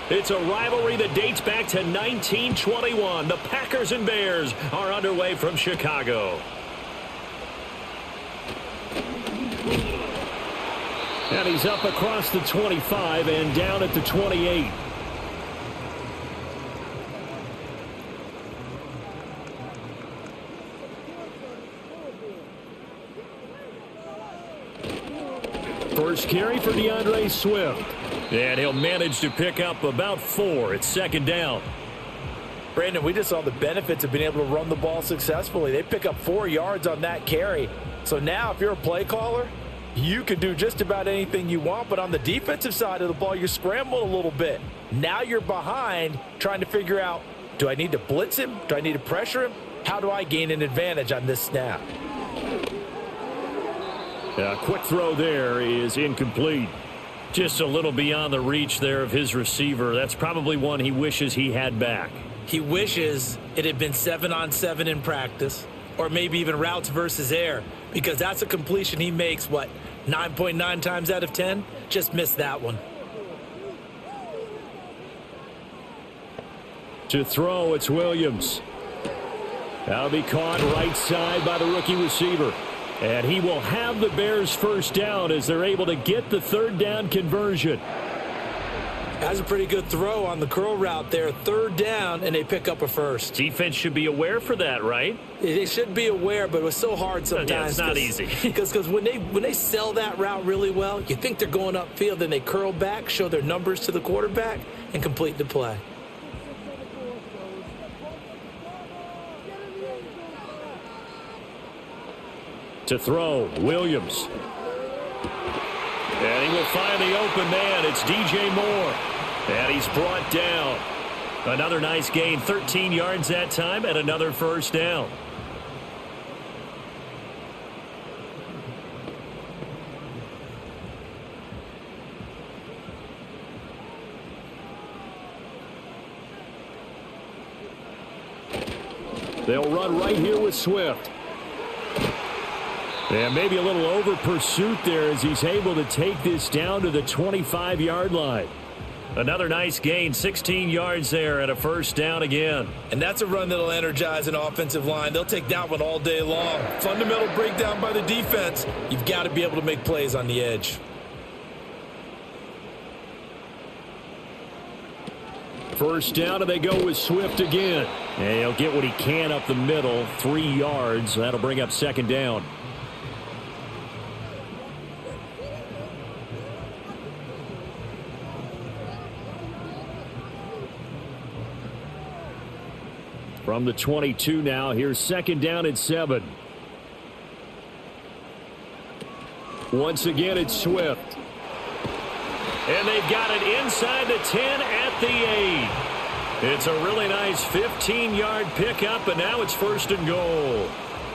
It's a rivalry that dates back to 1921. The Packers and Bears are underway from Chicago. And he's up across the 25 and down at the 28. First carry for DeAndre Swift. And he'll manage to pick up about 4. It's second down. Brandon, we just saw the benefits of being able to run the ball successfully. They pick up 4 yards on that carry. So now if you're a play caller, you can do just about anything you want. But on the defensive side of the ball, you're scrambling a little bit. Now you're behind trying to figure out, do I need to blitz him? Do I need to pressure him? How do I gain an advantage on this snap? A quick throw there is incomplete. Just a little beyond the reach there of his receiver. That's probably one he wishes he had back. He wishes it had been 7-on-7 in practice, or maybe even routes versus air, because that's a completion he makes, 9.9 times out of 10? Just missed that one. To throw, it's Williams. That'll be caught right side by the rookie receiver. And he will have the Bears first down as they're able to get the third down conversion. That's a pretty good throw on the curl route there. Third down, and they pick up a first. Defense should be aware for that, right? They should be aware, but it was so hard sometimes. Yeah, it's not easy. Because when they sell that route really well, you think they're going upfield, then they curl back, show their numbers to the quarterback, and complete the play. To throw, Williams. And he will find the open man. It's DJ Moore. And he's brought down. Another nice gain, 13 yards that time, and another first down. They'll run right here with Swift. And maybe a little over pursuit there as he's able to take this down to the 25-yard line. Another nice gain, 16 yards there and a first down again. And that's a run that'll energize an offensive line. They'll take that one all day long. Fundamental breakdown by the defense. You've got to be able to make plays on the edge. First down, and they go with Swift again. And he'll get what he can up the middle, 3 yards. That'll bring up second down. From the 22 now, here's second down and 7. Once again, it's Swift. And they've got it inside the 10 at the 8. It's a really nice 15-yard pickup, and now it's first and goal.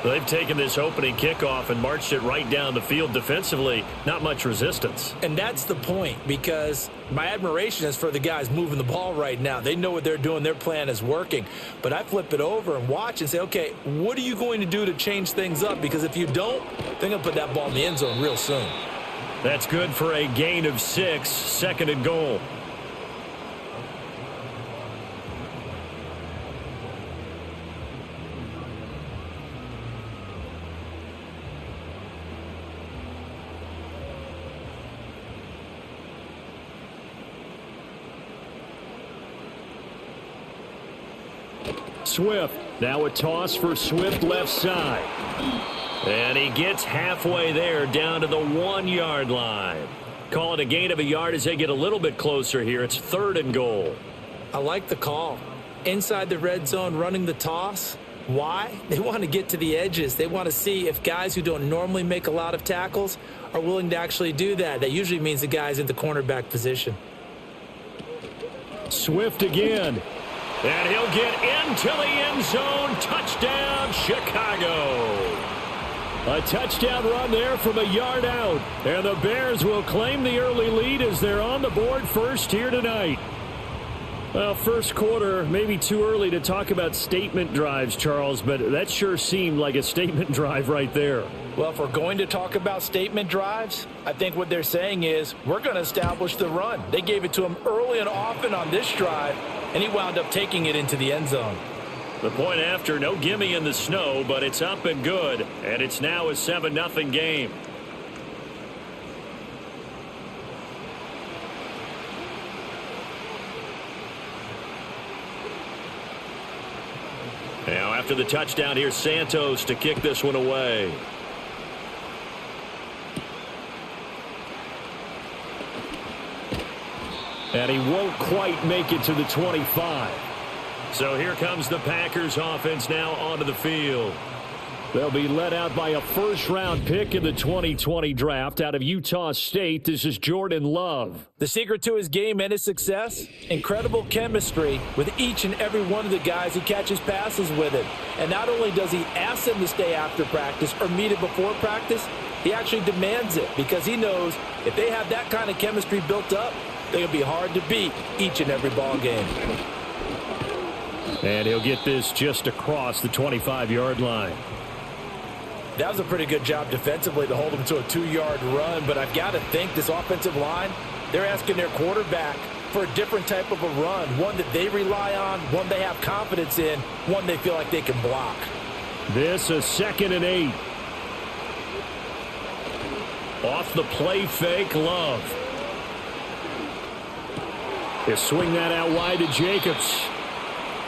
They've taken this opening kickoff and marched it right down the field defensively. Not much resistance. And that's the point, because my admiration is for the guys moving the ball right now. They know what they're doing. Their plan is working. But I flip it over and watch and say, okay, what are you going to do to change things up? Because if you don't, they're going to put that ball in the end zone real soon. That's good for a gain of 6, second and goal. Swift. Now a toss for Swift left side. And he gets halfway there down to the 1-yard line. Call it a gain of a yard as they get a little bit closer here. It's third and goal. I like the call. Inside the red zone running the toss. Why? They want to get to the edges. They want to see if guys who don't normally make a lot of tackles are willing to actually do that. That usually means the guy's in the cornerback position. Swift again. And he'll get into the end zone. Touchdown, Chicago. A touchdown run there from a yard out. And the Bears will claim the early lead as they're on the board first here tonight. Well, first quarter, maybe too early to talk about statement drives, Charles, but that sure seemed like a statement drive right there. Well, if we're going to talk about statement drives, I think what they're saying is we're going to establish the run. They gave it to him early and often on this drive, and he wound up taking it into the end zone. The point after, no gimme in the snow, but it's up and good, and it's now a 7-0 game. Now after the touchdown, here's Santos to kick this one away. And he won't quite make it to the 25. So here comes the Packers offense now onto the field. They'll be led out by a first-round pick in the 2020 draft out of Utah State. This is Jordan Love. The secret to his game and his success, incredible chemistry with each and every one of the guys he catches passes with it. And not only does he ask them to stay after practice or meet it before practice, he actually demands it because he knows if they have that kind of chemistry built up, they're going to be hard to beat each and every ball game. And he'll get this just across the 25-yard line. That was a pretty good job defensively to hold him to a 2-yard run, but I've got to think this offensive line, they're asking their quarterback for a different type of a run, one that they rely on, one they have confidence in, one they feel like they can block. This is 2nd and 8. Off the play fake, Love. They swing that out wide to Jacobs.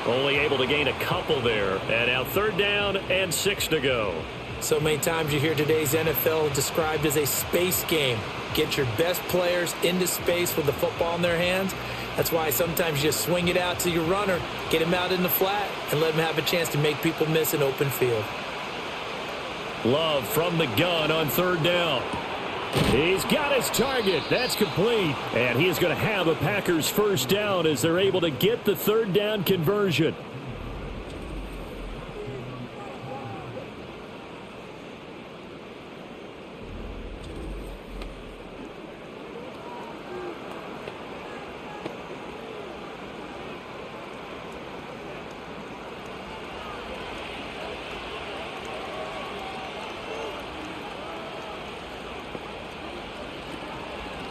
Only able to gain a couple there. And now 3rd down and 6 to go. So many times you hear today's NFL described as a space game. Get your best players into space with the football in their hands. That's why sometimes you just swing it out to your runner, get him out in the flat, and let him have a chance to make people miss an open field. Love from the gun on 3rd down. He's got his target. That's complete. And he is going to have a Packers first down as they're able to get the 3rd down conversion.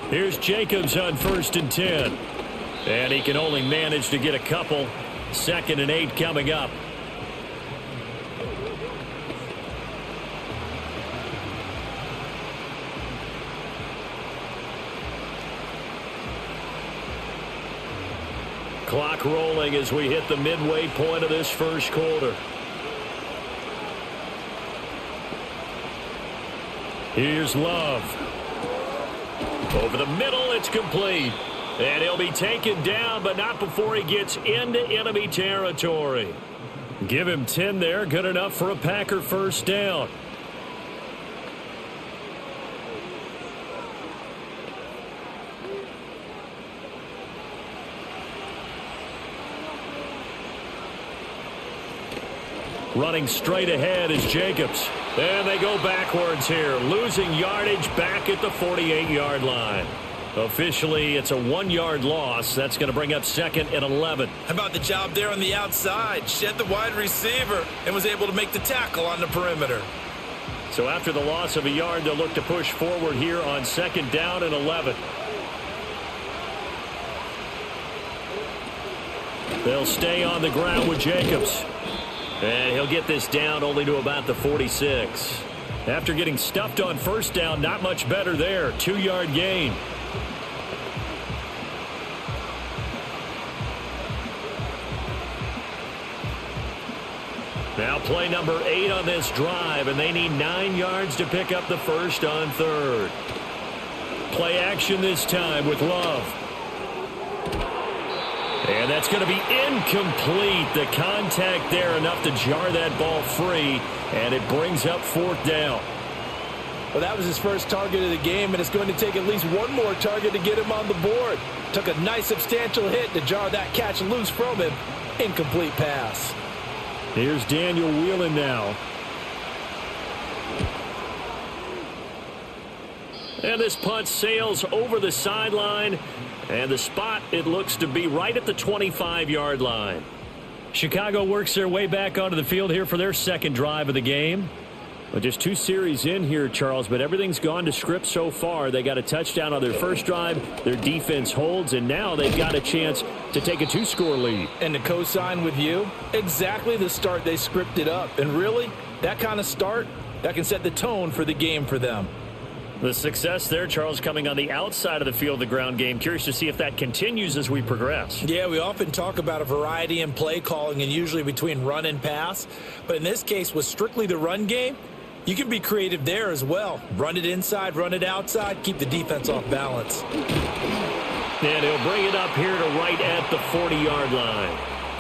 Here's Jacobs on 1st and 10. And he can only manage to get a couple. 2nd and 8 coming up. Clock rolling as we hit the midway point of this first quarter. Here's Love. Over the middle, it's complete. And he'll be taken down, but not before he gets into enemy territory. Give him 10 there. Good enough for a Packer first down. Running straight ahead is Jacobs. And they go backwards here, losing yardage back at the 48-yard line. Officially, it's a 1-yard loss. That's going to bring up 2nd and 11. How about the job there on the outside? Shed the wide receiver and was able to make the tackle on the perimeter. So after the loss of a yard, they'll look to push forward here on 2nd down and 11. They'll stay on the ground with Jacobs. And he'll get this down only to about the 46. After getting stuffed on first down, not much better there. 2-yard gain. Now play number 8 on this drive, and they need 9 yards to pick up the first on 3rd. Play action this time with Love. And that's going to be incomplete. The contact there enough to jar that ball free, and it brings up 4th down. Well, that was his first target of the game, and it's going to take at least one more target to get him on the board. Took a nice substantial hit to jar that catch loose from him. Incomplete pass. Here's Daniel Whelan now. And this punt sails over the sideline. And the spot, it looks to be right at the 25-yard line. Chicago works their way back onto the field here for their second drive of the game. Well, just 2 series in here, Charles, but everything's gone to script so far. They got a touchdown on their first drive. Their defense holds, and now they've got a chance to take a 2-score lead. And to co-sign with you, exactly the start they scripted up. And really, that kind of start, that can set the tone for the game for them. The success there, Charles, coming on the outside of the field, the ground game. Curious to see if that continues as we progress. Yeah, we often talk about a variety in play calling and usually between run and pass. But in this case, with strictly the run game, you can be creative there as well. Run it inside, run it outside, keep the defense off balance. And he'll bring it up here to right at the 40-yard line.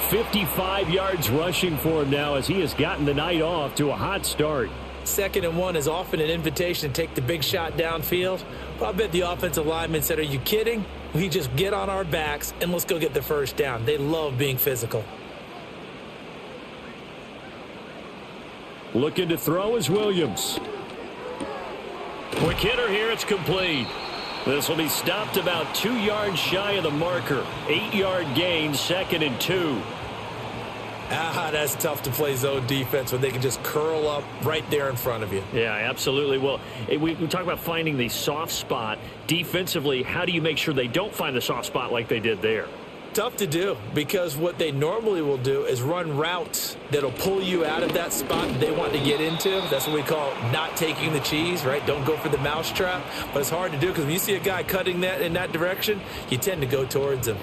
55 yards rushing for him now as he has gotten the night off to a hot start. 2nd and 1 is often an invitation to take the big shot downfield. But I bet the offensive lineman said, are you kidding? We just get on our backs and let's go get the first down. They love being physical. Looking to throw is Williams. Quick hitter here, it's complete. This will be stopped about 2 yards shy of the marker. 8-yard gain, 2nd and 2. That's tough to play zone defense when they can just curl up right there in front of you. Yeah, absolutely. Well, we talk about finding the soft spot. Defensively, how do you make sure they don't find the soft spot like they did there? Tough to do, because what they normally will do is run routes that'll pull you out of that spot that they want to get into. That's what we call not taking the cheese, right? Don't go for the mousetrap. But it's hard to do because when you see a guy cutting that in that direction, you tend to go towards him.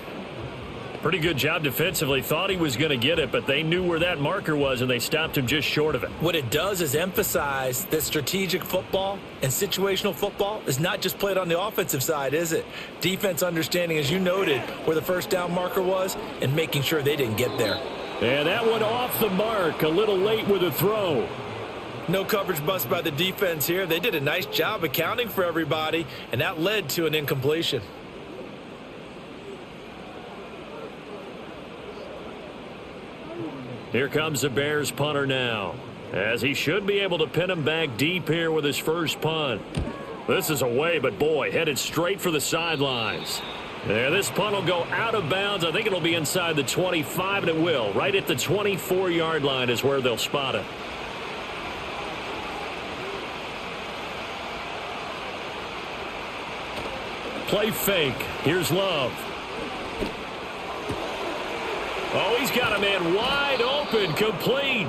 Pretty good job defensively. Thought he was going to get it, but they knew where that marker was, and they stopped him just short of it. What it does is emphasize that strategic football and situational football is not just played on the offensive side, is it? Defense understanding, as you noted, where the first down marker was and making sure they didn't get there. And that one off the mark, a little late with a throw. No coverage bust by the defense here. They did a nice job accounting for everybody, and that led to an incompletion. Here comes the Bears punter now, as he should be able to pin him back deep here with his first punt. This is away, but boy, headed straight for the sidelines. Yeah, this punt will go out of bounds. I think it'll be inside the 25, and it will. Right at the 24-yard line is where they'll spot it. Play fake. Here's Love. Oh, he's got a man wide open, complete.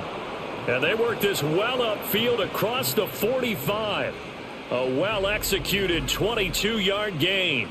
And they work this well upfield across the 45. A well-executed 22-yard gain.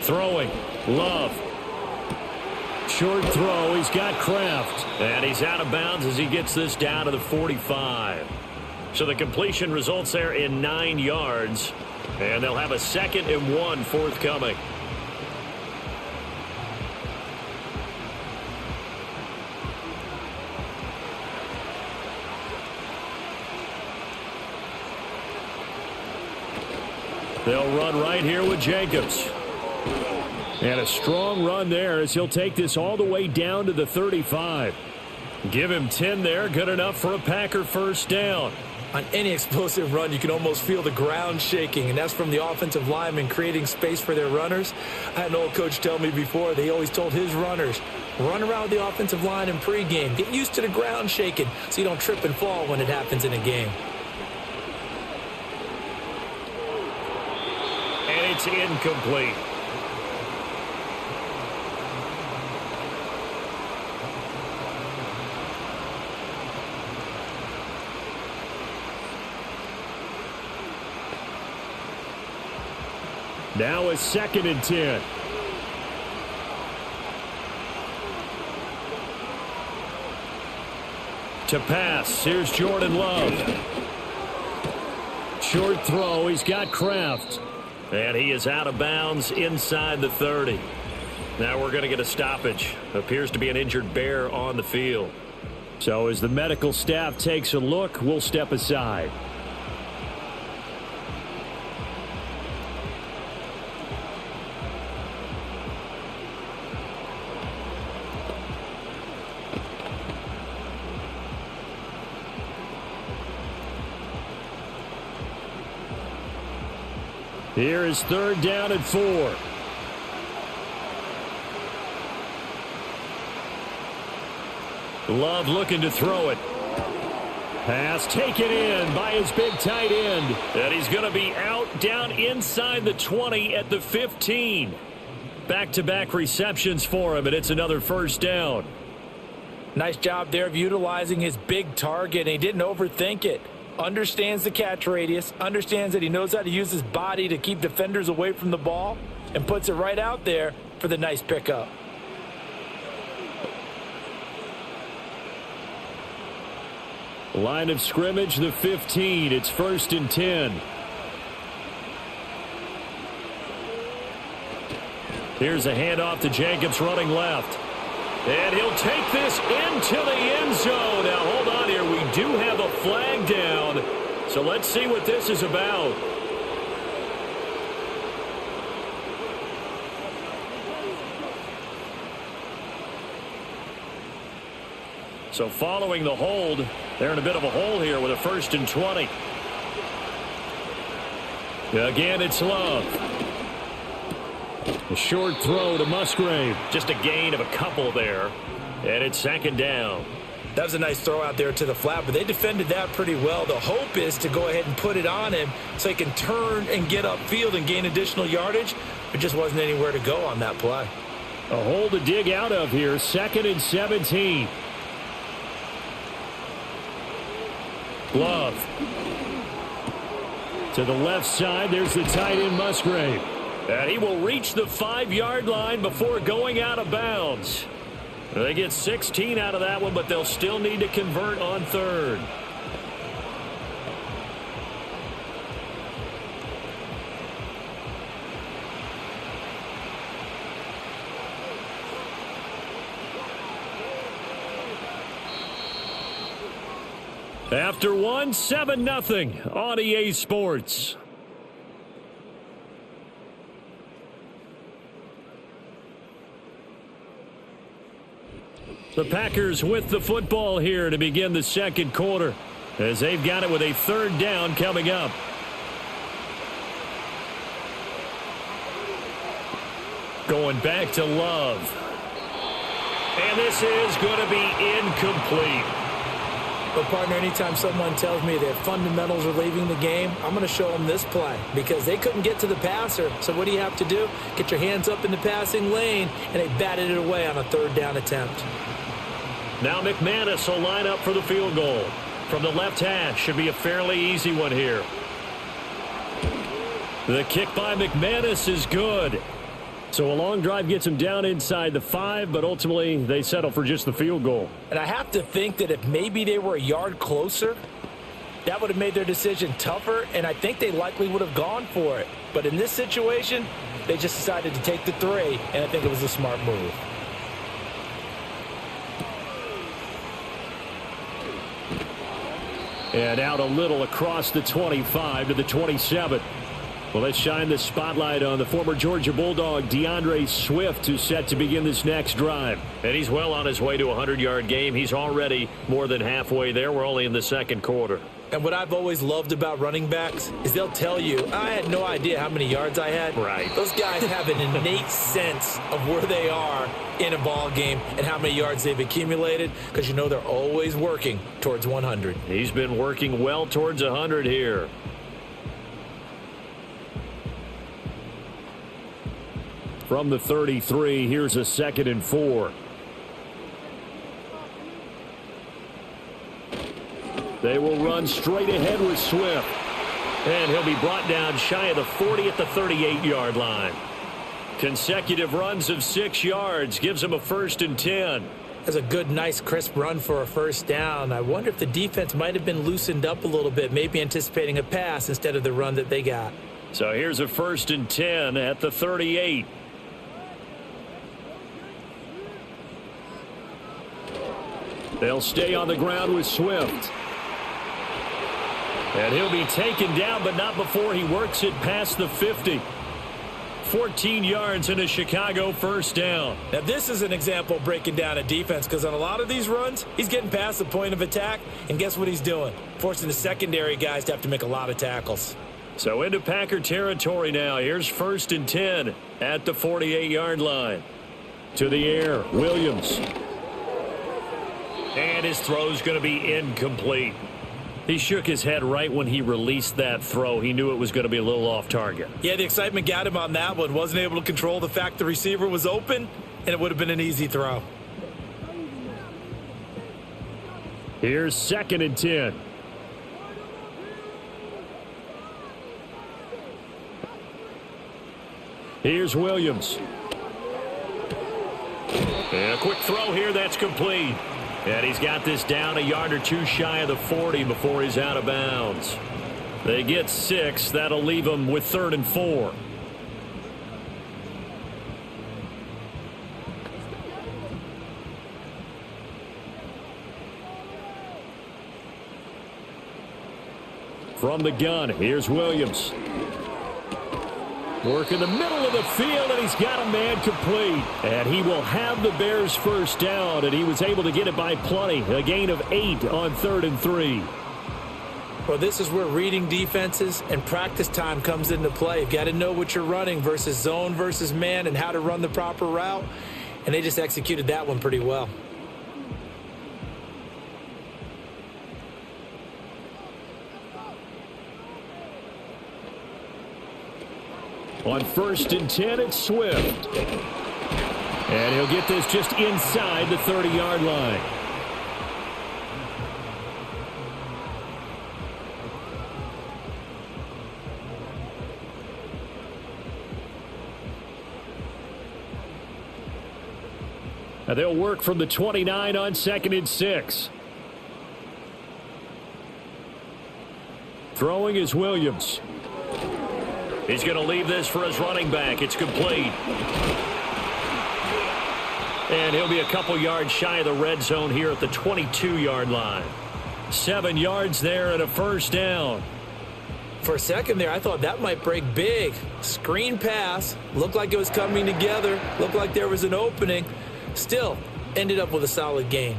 Throwing, Love. Short throw, he's got Kraft. And he's out of bounds as he gets this down to the 45. So the completion results there in 9 yards. And they'll have a 2nd and 1 forthcoming. They'll run right here with Jacobs. And a strong run there as he'll take this all the way down to the 35. Give him 10 there. Good enough for a Packer first down. On any explosive run, you can almost feel the ground shaking, and that's from the offensive linemen creating space for their runners. I had an old coach tell me before, they always told his runners, run around the offensive line in pregame. Get used to the ground shaking so you don't trip and fall when it happens in a game. And it's incomplete. Now a 2nd and 10. To pass, here's Jordan Love. Short throw, he's got Kraft. And he is out of bounds inside the 30. Now we're going to get a stoppage. Appears to be an injured bear on the field. So as the medical staff takes a look, we'll step aside. Here is 3rd down and 4. Love looking to throw it. Pass taken in by his big tight end. And he's going to be out down inside the 20 at the 15. Back-to-back receptions for him, and it's another 1st down. Nice job there of utilizing his big target, and he didn't overthink it. Understands the catch radius, understands that he knows how to use his body to keep defenders away from the ball, and puts it right out there for the nice pickup. Line of scrimmage, the 15. It's 1st and 10. Here's a handoff to Jacobs running left. And he'll take this into the end zone. Now, hold on here. We do have a flag down. So let's see what this is about. So following the hold, they're in a bit of a hole here with a 1st and 20. Again, it's Love. A short throw to Musgrave. Just a gain of a couple there. And it's 2nd down. That was a nice throw out there to the flat, but they defended that pretty well. The hope is to go ahead and put it on him so he can turn and get upfield and gain additional yardage. There just wasn't anywhere to go on that play. A hole to dig out of here. 2nd and 17. Love. To the left side, there's the tight end Musgrave. And he will reach the 5-yard line before going out of bounds. They get 16 out of that one, but they'll still need to convert on 3rd. After 1, 7-0 on EA Sports. The Packers with the football here to begin the 2nd quarter, as they've got it with a 3rd down coming up. Going back to Love. And this is going to be incomplete. But, partner, anytime someone tells me that fundamentals are leaving the game, I'm going to show them this play because they couldn't get to the passer. So what do you have to do? Get your hands up in the passing lane, and they batted it away on a 3rd down attempt. Now McManus will line up for the field goal. From the left hash, should be a fairly easy one here. The kick by McManus is good. So a long drive gets him down inside the 5, but ultimately they settle for just the field goal. And I have to think that if maybe they were a yard closer, that would have made their decision tougher, and I think they likely would have gone for it. But in this situation, they just decided to take the 3, and I think it was a smart move. And out a little across the 25 to the 27. Well, let's shine the spotlight on the former Georgia Bulldog, DeAndre Swift, who's set to begin this next drive. And he's well on his way to a 100-yard game. He's already more than halfway there. We're only in the 2nd quarter. And what I've always loved about running backs is they'll tell you, I had no idea how many yards I had. Right. Those guys have an innate sense of where they are in a ball game and how many yards they've accumulated because you know they're always working towards 100. He's been working well towards 100 here. From the 33, here's a 2nd and 4. They will run straight ahead with Swift. And he'll be brought down shy of the 40 at the 38-yard line. Consecutive runs of 6 yards gives him a 1st and 10. That's a good, nice, crisp run for a 1st down. I wonder if the defense might have been loosened up a little bit, maybe anticipating a pass instead of the run that they got. So here's a 1st and 10 at the 38. They'll stay on the ground with Swift. And he'll be taken down, but not before he works it past the 50. 14 yards and a Chicago 1st down. Now this is an example of breaking down a defense, because on a lot of these runs, he's getting past the point of attack, and guess what he's doing? Forcing the secondary guys to have to make a lot of tackles. So into Packer territory now. Here's 1st and 10 at the 48-yard line. To the air, Williams. And his throw's going to be incomplete. He shook his head right when he released that throw. He knew it was going to be a little off target. Yeah, the excitement got him on that one. Wasn't able to control the fact the receiver was open, and it would have been an easy throw. Here's 2nd and 10. Here's Williams. And a quick throw here, that's complete. And he's got this down a yard or two shy of the 40 before he's out of bounds. They get 6. That'll leave them with 3rd and 4. From the gun, here's Williams. Work in the middle of the field, and he's got a man complete. And he will have the Bears' 1st down, and he was able to get it by plenty. A gain of 8 on 3rd and 3. Well, this is where reading defenses and practice time comes into play. You've got to know what you're running versus zone versus man and how to run the proper route. And they just executed that one pretty well. On 1st and 10, it's Swift. And he'll get this just inside the 30-yard line. Now they'll work from the 29 on 2nd and 6. Throwing is Williams. He's going to leave this for his running back. It's complete. And he'll be a couple yards shy of the red zone here at the 22-yard line. 7 yards there and a 1st down. For a second there, I thought that might break big. Screen pass. Looked like it was coming together. Looked like there was an opening. Still, ended up with a solid gain.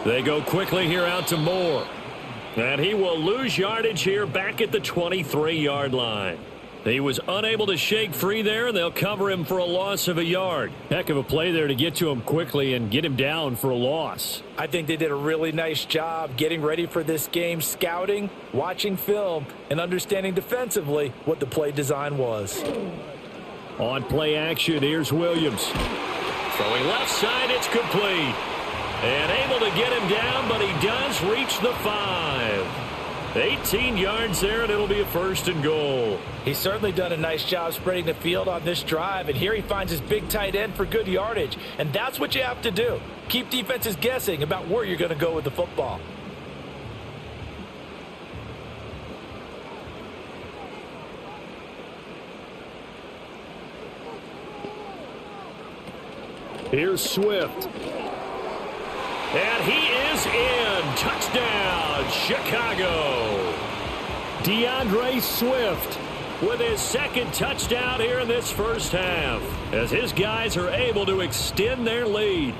They go quickly here out to Moore. And he will lose yardage here back at the 23-yard line. He was unable to shake free there, and they'll cover him for a loss of a yard. Heck of a play there to get to him quickly and get him down for a loss. I think they did a really nice job getting ready for this game, scouting, watching film, and understanding defensively what the play design was. On play action, here's Williams. Throwing left side, it's complete. And able to get him down, but he does reach the 5. 18 yards there, and it'll be a 1st and goal. He's certainly done a nice job spreading the field on this drive, and here he finds his big tight end for good yardage. And that's what you have to do. Keep defenses guessing about where you're going to go with the football. Here's Swift. And he is in. Touchdown, Chicago. DeAndre Swift with his 2nd touchdown here in this 1st half, as his guys are able to extend their lead.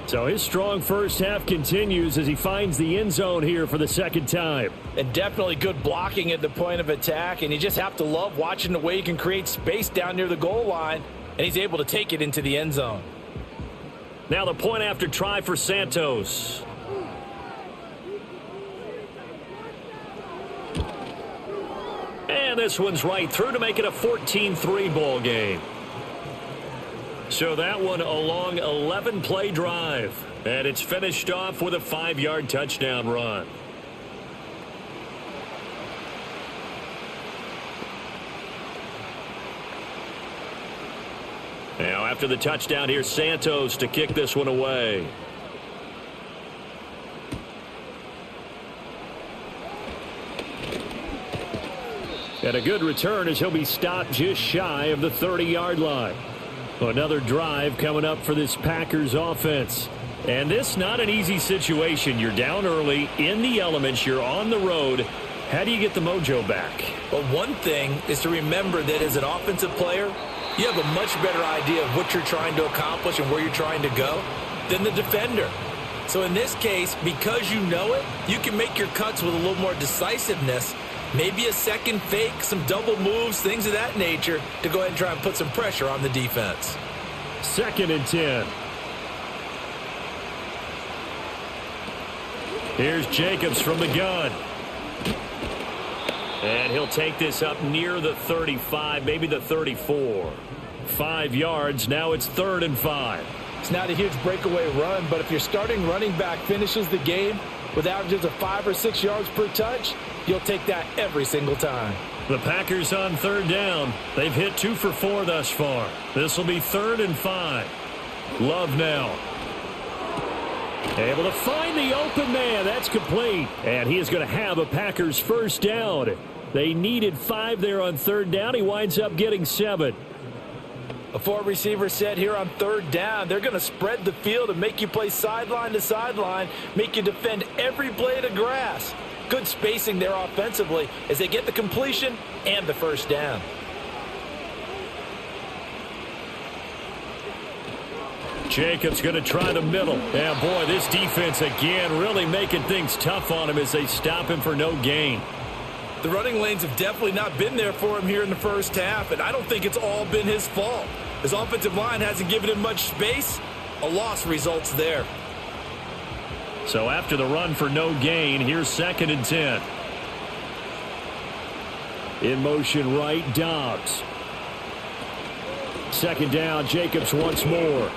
So his strong 1st half continues as he finds the end zone here for the 2nd time. And definitely good blocking at the point of attack, and you just have to love watching the way he can create space down near the goal line, and he's able to take it into the end zone. Now the point after try for Santos. And this one's right through to make it a 14-3 ball game. So that one a long 11-play drive. And it's finished off with a 5-yard touchdown run. Now After the touchdown, here's Santos to kick this one away. And a good return as he'll be stopped just shy of the 30-yard line. Another drive coming up for this Packers offense. And this not an easy situation. You're down early, in the elements, you're on the road. How do you get the mojo back? Well, one thing is to remember that as an offensive player, you have a much better idea of what you're trying to accomplish and where you're trying to go than the defender. So in this case, because you know it, you can make your cuts with a little more decisiveness. Maybe a second fake, some double moves, things of that nature to go ahead and try and put some pressure on the defense. 2nd and 10. Here's Jacobs from the gun. And he'll take this up near the 35, maybe the 34. 5 yards, now it's 3rd and 5. It's not a huge breakaway run, but if your starting running back finishes the game with averages of 5 or 6 yards per touch, you'll take that every single time. The Packers on 3rd down. They've hit 2 for 4 thus far. This will be 3rd and 5. Love now. Able to find the open man. That's complete. And he is going to have a Packers first down. They needed 5 there on 3rd down. He winds up getting 7. A 4-receiver set here on 3rd down. They're going to spread the field and make you play sideline to sideline, make you defend every blade of grass. Good spacing there offensively as they get the completion and the first down. Jacobs going to try the middle. And boy, this defense again really making things tough on him as they stop him for no gain. The running lanes have definitely not been there for him here in the first half, and I don't think it's all been his fault. His offensive line hasn't given him much space. A loss results there. So after the run for no gain, here's 2nd and 10. In motion right, Dobbs. 2nd down, Jacobs once more.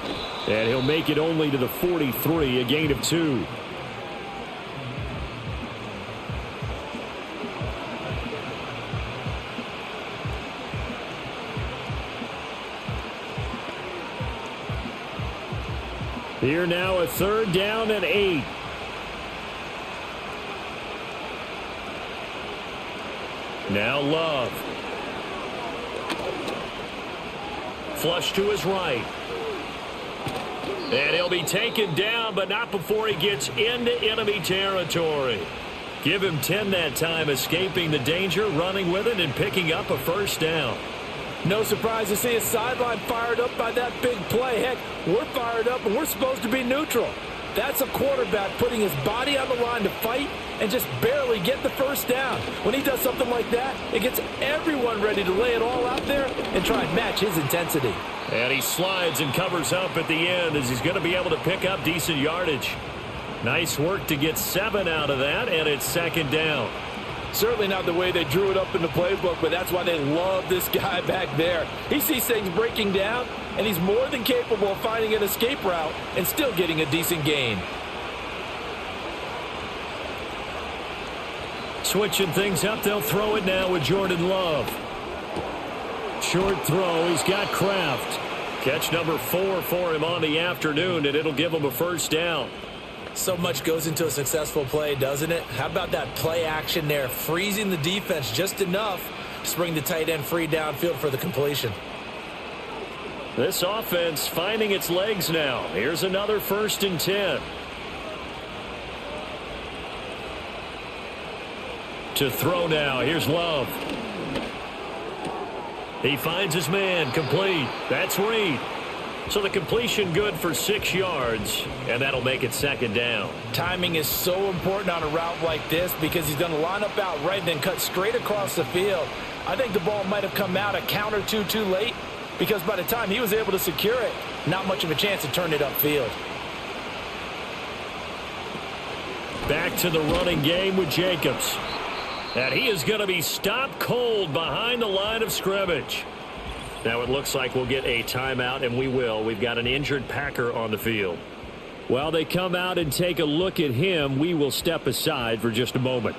And he'll make it only to the 43, a gain of 2. Here now a 3rd down and 8. Now Love. Flush to his right. And he'll be taken down, but not before he gets into enemy territory. Give him 10 that time, escaping the danger, running with it, and picking up a first down. No surprise to see a sideline fired up by that big play. Heck, we're fired up, and we're supposed to be neutral. That's a quarterback putting his body on the line to fight and just barely get the first down. When he does something like that, it gets everyone ready to lay it all out there and try and match his intensity. And he slides and covers up at the end as he's going to be able to pick up decent yardage. Nice work to get 7 out of that, and it's 2nd down. Certainly not the way they drew it up in the playbook, but that's why they love this guy back there. He sees things breaking down, and he's more than capable of finding an escape route and still getting a decent gain. Switching things up, they'll throw it now with Jordan Love. Short throw, he's got Kraft. Catch number 4 for him on the afternoon, and it'll give him a first down. So much goes into a successful play, doesn't it? How about that play action there, freezing the defense just enough to bring the tight end free downfield for the completion. This offense finding its legs now. Here's another 1st and 10. To throw now, here's Love. He finds his man, complete. That's Reed. So the completion good for 6 yards, and that'll make it 2nd down. Timing is so important on a route like this because he's going to line up out right and then cut straight across the field. I think the ball might have come out a count or two too late because by the time he was able to secure it, not much of a chance to turn it upfield. Back to the running game with Jacobs. And he is going to be stopped cold behind the line of scrimmage. Now it looks like we'll get a timeout, and we will. We've got an injured Packer on the field. While they come out and take a look at him, we will step aside for just a moment.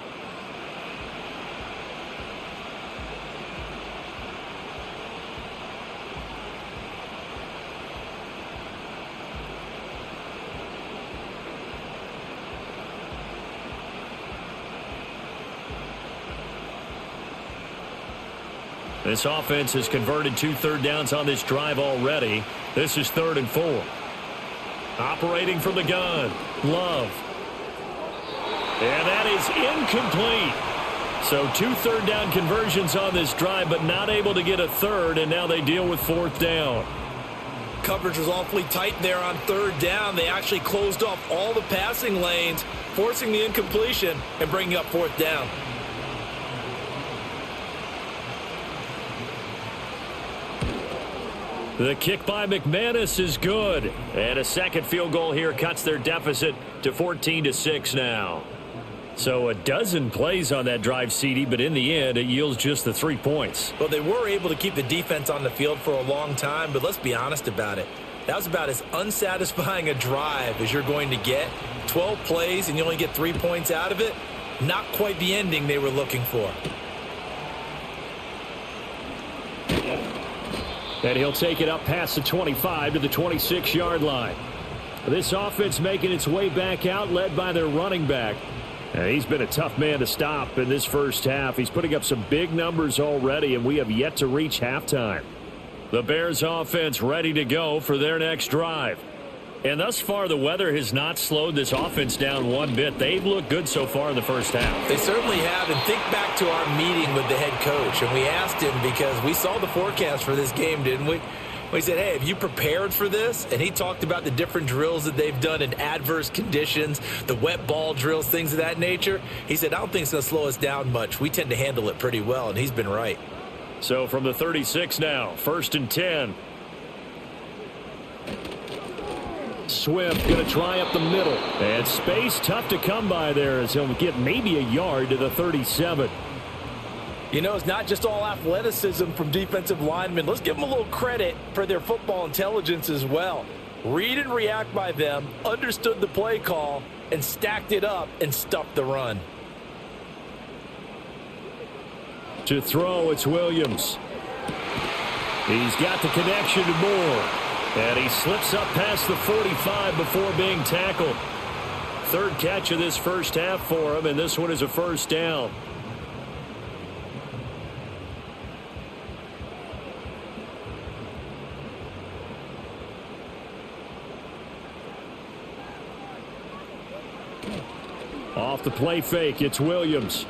This offense has converted 2 third downs on this drive already. This is 3rd and 4. Operating from the gun, Love. And that is incomplete. So 2 third down conversions on this drive, but not able to get a third, and now they deal with 4th down. Coverage was awfully tight there on 3rd down. They actually closed off all the passing lanes, forcing the incompletion and bringing up 4th down. The kick by McManus is good. And a second field goal here cuts their deficit to 14-6 now. So a dozen plays on that drive, CD, but in the end, it yields just the 3 points. Well, they were able to keep the defense on the field for a long time, but let's be honest about it. That was about as unsatisfying a drive as you're going to get. 12 plays and you only get 3 points out of it. Not quite the ending they were looking for. And he'll take it up past the 25 to the 26-yard line. This offense making its way back out, led by their running back. He's been a tough man to stop in this first half. He's putting up some big numbers already, and we have yet to reach halftime. The Bears offense ready to go for their next drive. And thus far, the weather has not slowed this offense down one bit. They've looked good so far in the first half. They certainly have. And think back to our meeting with the head coach. And we asked him, because we saw the forecast for this game, didn't we? We said, hey, have you prepared for this? And he talked about the different drills that they've done in adverse conditions, the wet ball drills, things of that nature. He said, I don't think it's going to slow us down much. We tend to handle it pretty well, and he's been right. So from the 36 now, 1st and 10. Swift going to try up the middle. And space tough to come by there as he'll get maybe a yard to the 37. You know, it's not just all athleticism from defensive linemen. Let's give them a little credit for their football intelligence as well. Read and react by them, understood the play call, and stacked it up and stuffed the run. To throw, it's Williams. He's got the connection to Moore. And he slips up past the 45 before being tackled. 3rd catch of this first half for him, and this one is a 1st down. Off the play fake, it's Williams.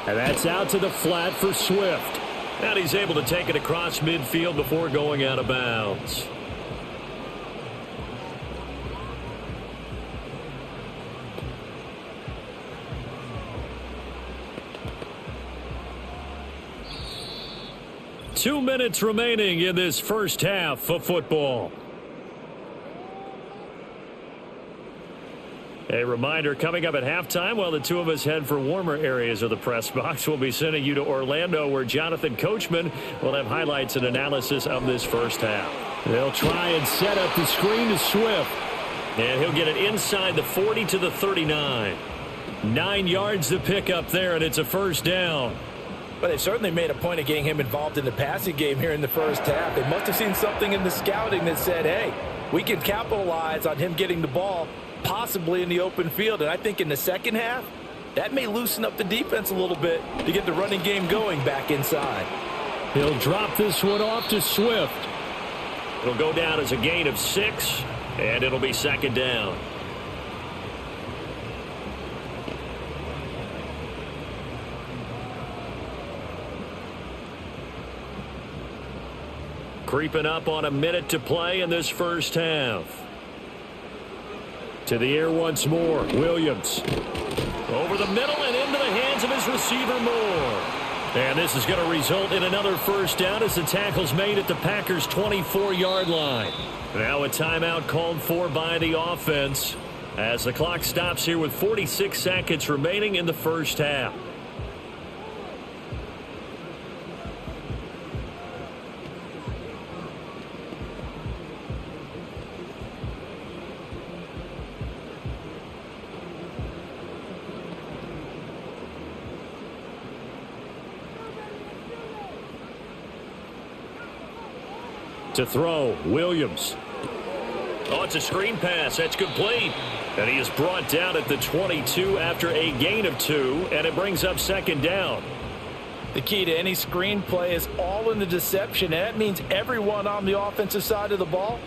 And that's out to the flat for Swift. And he's able to take it across midfield before going out of bounds. Two minutes remaining in this first half of football. A reminder, coming up at halftime, while the two of us head for warmer areas of the press box, we'll be sending you to Orlando, where Jonathan Coachman will have highlights and analysis of this first half. They'll try and set up the screen to Swift. And he'll get it inside the 40 to the 39. 9 yards to pick up there, and it's a 1st down. But they've certainly made a point of getting him involved in the passing game here in the first half. They must have seen something in the scouting that said, hey, we can capitalize on him getting the ball possibly in the open field. And I think in the second half, that may loosen up the defense a little bit to get the running game going back inside. He'll drop this one off to Swift. It'll go down as a gain of 6, and it'll be 2nd down. Creeping up on a minute to play in this first half. To the air once more. Williams. Over the middle and into the hands of his receiver Moore. And this is going to result in another 1st down as the tackle's made at the Packers' 24-yard line. Now a timeout called for by the offense as the clock stops here with 46 seconds remaining in the first half. To throw, Williams. Oh, it's a screen pass. That's complete. And he is brought down at the 22 after a gain of 2, and it brings up 2nd down. The key to any screenplay is all in the deception, and that means everyone on the offensive side of the ball.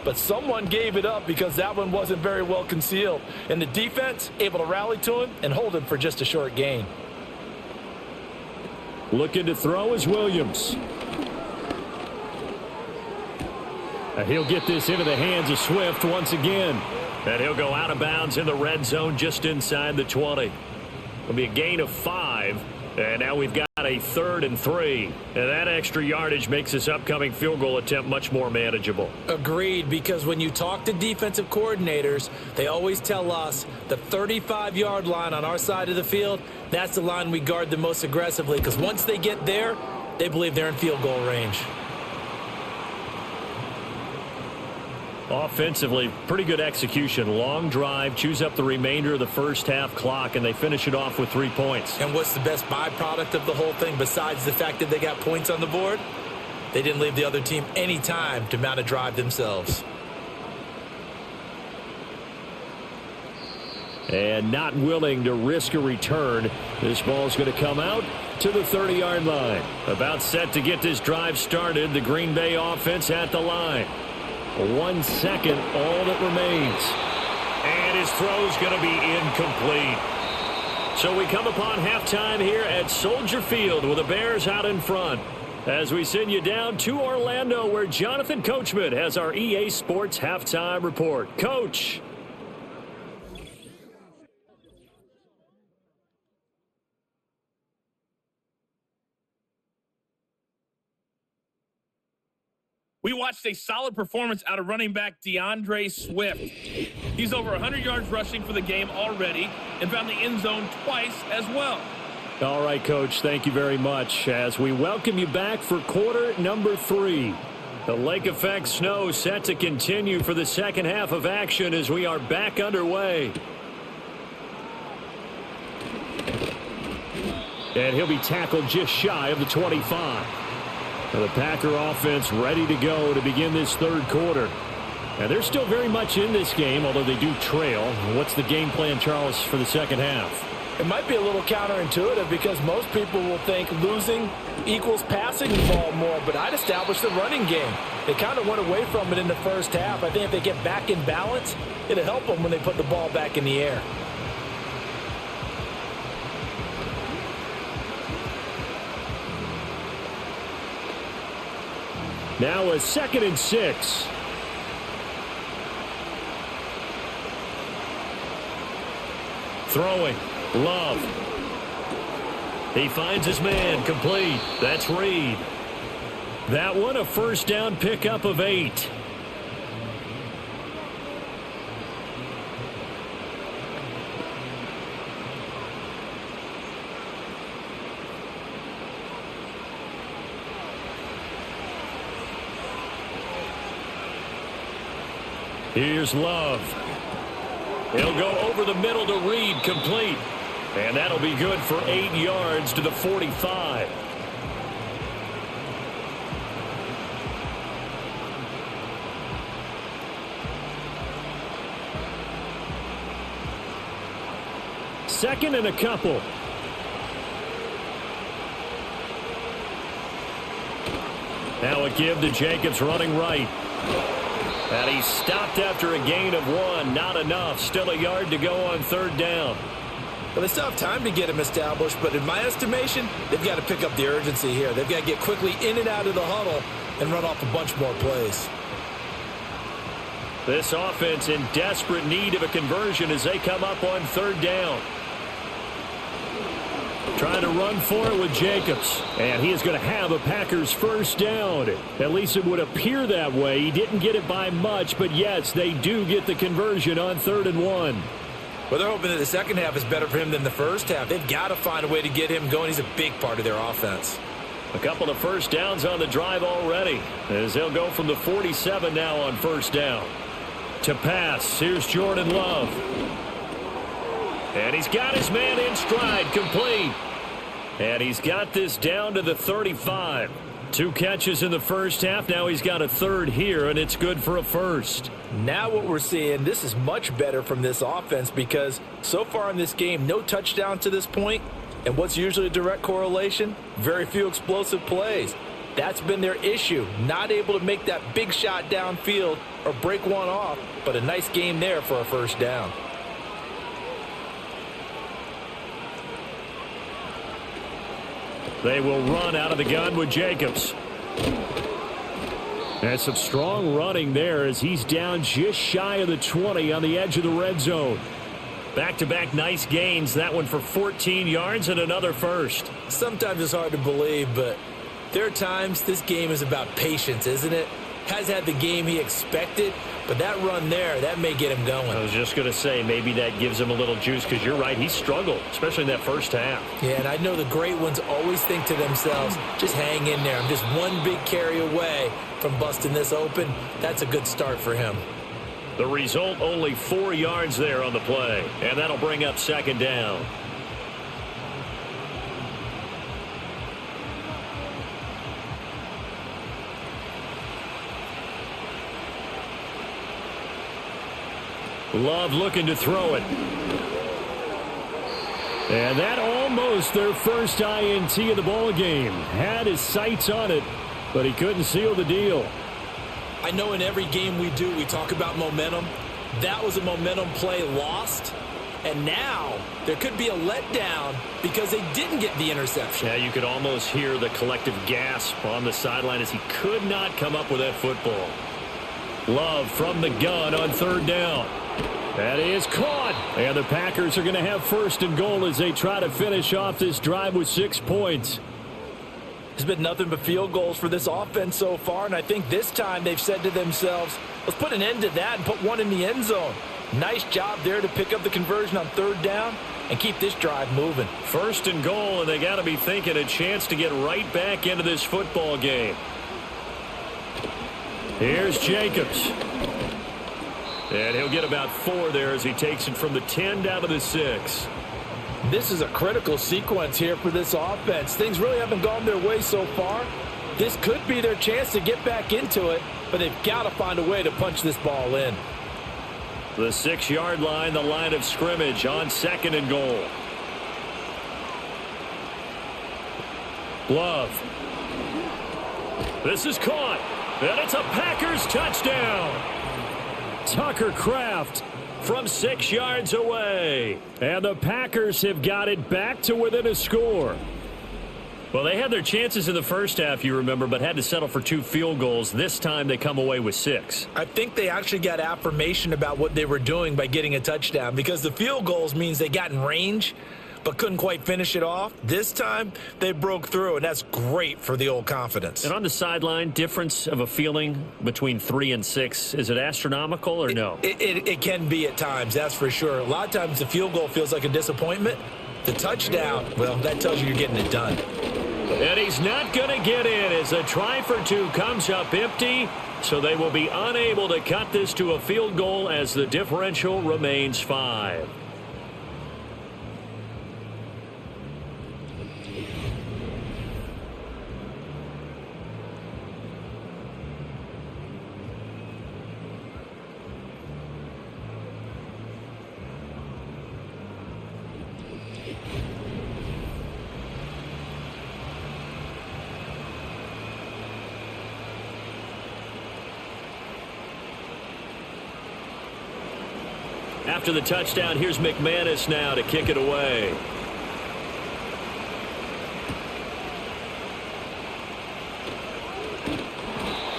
But someone gave it up because that one wasn't very well concealed. And the defense able to rally to him and hold him for just a short gain. Looking to throw is Williams. And he'll get this into the hands of Swift once again. And he'll go out of bounds in the red zone just inside the 20. It'll be a gain of 5. And now we've got a 3rd and 3. And that extra yardage makes this upcoming field goal attempt much more manageable. Agreed, because when you talk to defensive coordinators, they always tell us the 35-yard line on our side of the field, that's the line we guard the most aggressively, because once they get there, they believe they're in field goal range. Offensively, pretty good execution. Long drive, chews up the remainder of the first half clock, and they finish it off with 3 points. And what's the best byproduct of the whole thing besides the fact that they got points on the board? They didn't leave the other team any time to mount a drive themselves. And not willing to risk a return. This ball's going to come out to the 30-yard line. About set to get this drive started. The Green Bay offense at the line. 1 second, all that remains. And his throw's going to be incomplete. So we come upon halftime here at Soldier Field with the Bears out in front. As we send you down to Orlando, where Jonathan Coachman has our EA Sports halftime report. Coach. We watched a solid performance out of running back DeAndre Swift. He's over 100 yards rushing for the game already and found the end zone twice as well. All right, Coach, thank you very much. As we welcome you back for quarter number 3. The lake effect snow set to continue for the second half of action as we are back underway. And he'll be tackled just shy of the 25. The Packer offense ready to go to begin this third quarter. And they're still very much in this game, although they do trail. What's the game plan, Charles, for the second half? It might be a little counterintuitive because most people will think losing equals passing the ball more, but I'd establish the running game. They kind of went away from it in the first half. I think if they get back in balance, it'll help them when they put the ball back in the air. Now a 2nd and 6. Throwing. Love. He finds his man. Complete. That's Reed. That one a first down pickup of 8. Here's Love. He'll go over the middle to Reed, complete. And that'll be good for 8 yards to the 45. Second and a couple. Now a give to Jacobs running right. And he stopped after a gain of 1. Not enough. Still a yard to go on third down. Well, they still have time to get him established, but in my estimation, they've got to pick up the urgency here. They've got to get quickly in and out of the huddle and run off a bunch more plays. This offense in desperate need of a conversion as they come up on third down. Trying to run for it with Jacobs. And he is going to have a Packers first down. At least it would appear that way. He didn't get it by much, but yes, they do get the conversion on 3rd and 1. Well, they're hoping that the second half is better for him than the first half. They've got to find a way to get him going. He's a big part of their offense. A couple of first downs on the drive already, as they'll go from the 47 now on first down. To pass, here's Jordan Love. And he's got his man in stride, complete. And he's got this down to the 35. 2 catches in the first half. Now he's got a third here, and it's good for a first. Now what we're seeing, this is much better from this offense because so far in this game, no touchdown to this point, And what's usually a direct correlation? Very few explosive plays. That's been their issue, not able to make that big shot downfield or break one off, but a nice game there for a first down. They will run out of the gun with Jacobs. And some strong running there as he's down just shy of the 20 on the edge of the red zone. Back-to-back nice gains. That one for 14 yards and another first. Sometimes it's hard to believe, but there are times this game is about patience, isn't it? Has had the game he expected, but that run there, that may get him going. I was just going to say, maybe that gives him a little juice, because you're right, he struggled, especially in that first half. Yeah, and I know the great ones always think to themselves, just hang in there. I'm just one big carry away from busting this open. That's a good start for him. The result, only 4 yards there on the play, and that'll bring up second down. Love looking to throw it. And that almost their first INT of the ball game. Had his sights on it, but he couldn't seal the deal. I know in every game we do, we talk about momentum. That was a momentum play lost. And now there could be a letdown because they didn't get the interception. Yeah, you could almost hear the collective gasp on the sideline as he could not come up with that football. Love from the gun on third down. That is caught. And the Packers are going to have first and goal as they try to finish off this drive with 6 points. There's been nothing but field goals for this offense so far, and I think this time they've said to themselves, let's put an end to that and put one in the end zone. Nice job there to pick up the conversion on third down and keep this drive moving. First and goal, and they got to be thinking a chance to get right back into this football game. Here's Jacobs. And he'll get about 4 there as he takes it from the 10 down to the 6. This is a critical sequence here for this offense. Things really haven't gone their way so far. This could be their chance to get back into it, but they've got to find a way to punch this ball in. The 6-yard line, the line of scrimmage on second and goal. Love. This is caught. And it's a Packers touchdown. Tucker Kraft from 6 yards away. And the Packers have got it back to within a score. Well, they had their chances in the first half, you remember, but had to settle for 2 field goals. This time they come away with 6. I think they actually got affirmation about what they were doing by getting a touchdown, because the field goals means they got in range but couldn't quite finish it off. This time they broke through, and that's great for the old confidence. And on the sideline, difference of a feeling between 3 and 6, is it astronomical or no? It can be at times, that's for sure. A lot of times the field goal feels like a disappointment. The touchdown, well, that tells you you're getting it done. And he's not going to get in as a try for 2 comes up empty. So they will be unable to cut this to a field goal as the differential remains 5. After the touchdown, here's McManus now to kick it away.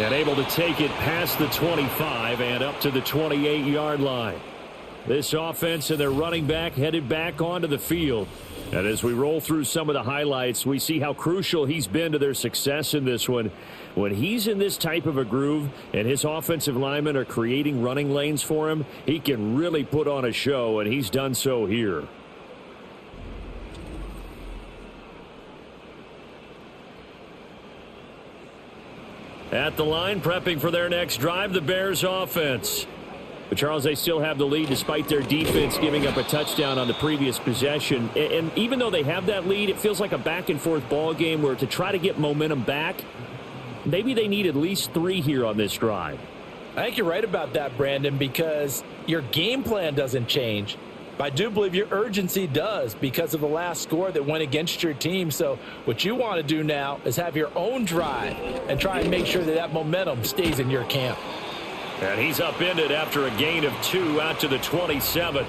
And able to take it past the 25 and up to the 28-yard line. This offense and their running back headed back onto the field. And as we roll through some of the highlights, we see how crucial he's been to their success in this one. When he's in this type of a groove and his offensive linemen are creating running lanes for him, he can really put on a show, and he's done so here. At the line, prepping for their next drive, the Bears offense. But, Charles, they still have the lead despite their defense giving up a touchdown on the previous possession. And even though they have that lead, it feels like a back-and-forth ball game where to try to get momentum back, maybe they need at least 3 here on this drive. I think you're right about that, Brandon, because your game plan doesn't change. But I do believe your urgency does because of the last score that went against your team. So what you want to do now is have your own drive and try and make sure that that momentum stays in your camp. And he's upended after a gain of 2 out to the 27.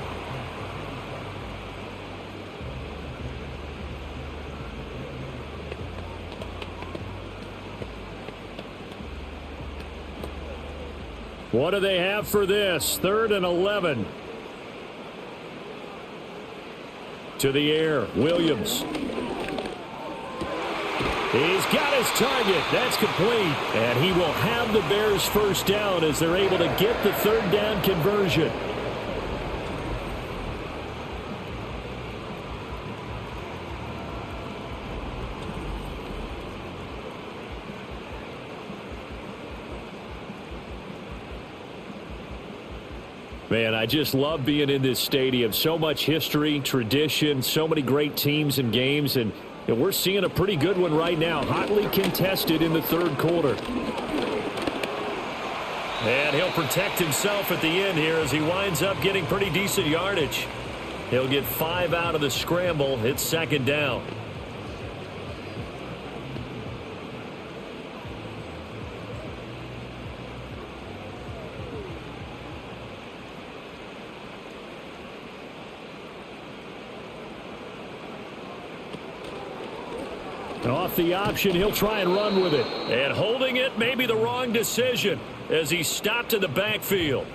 What do they have for this? 3rd and 11. To the air, Williams. He's got his target. That's complete. And he will have the Bears first down as they're able to get the 3rd down conversion. Man, I just love being in this stadium. So much history, tradition, so many great teams and games, and we're seeing a pretty good one right now. Hotly contested in the 3rd quarter. And he'll protect himself at the end here as he winds up getting pretty decent yardage. He'll get 5 out of the scramble. It's 2nd down. Off the option, he'll try and run with it. And holding it may be the wrong decision as he stopped in the backfield.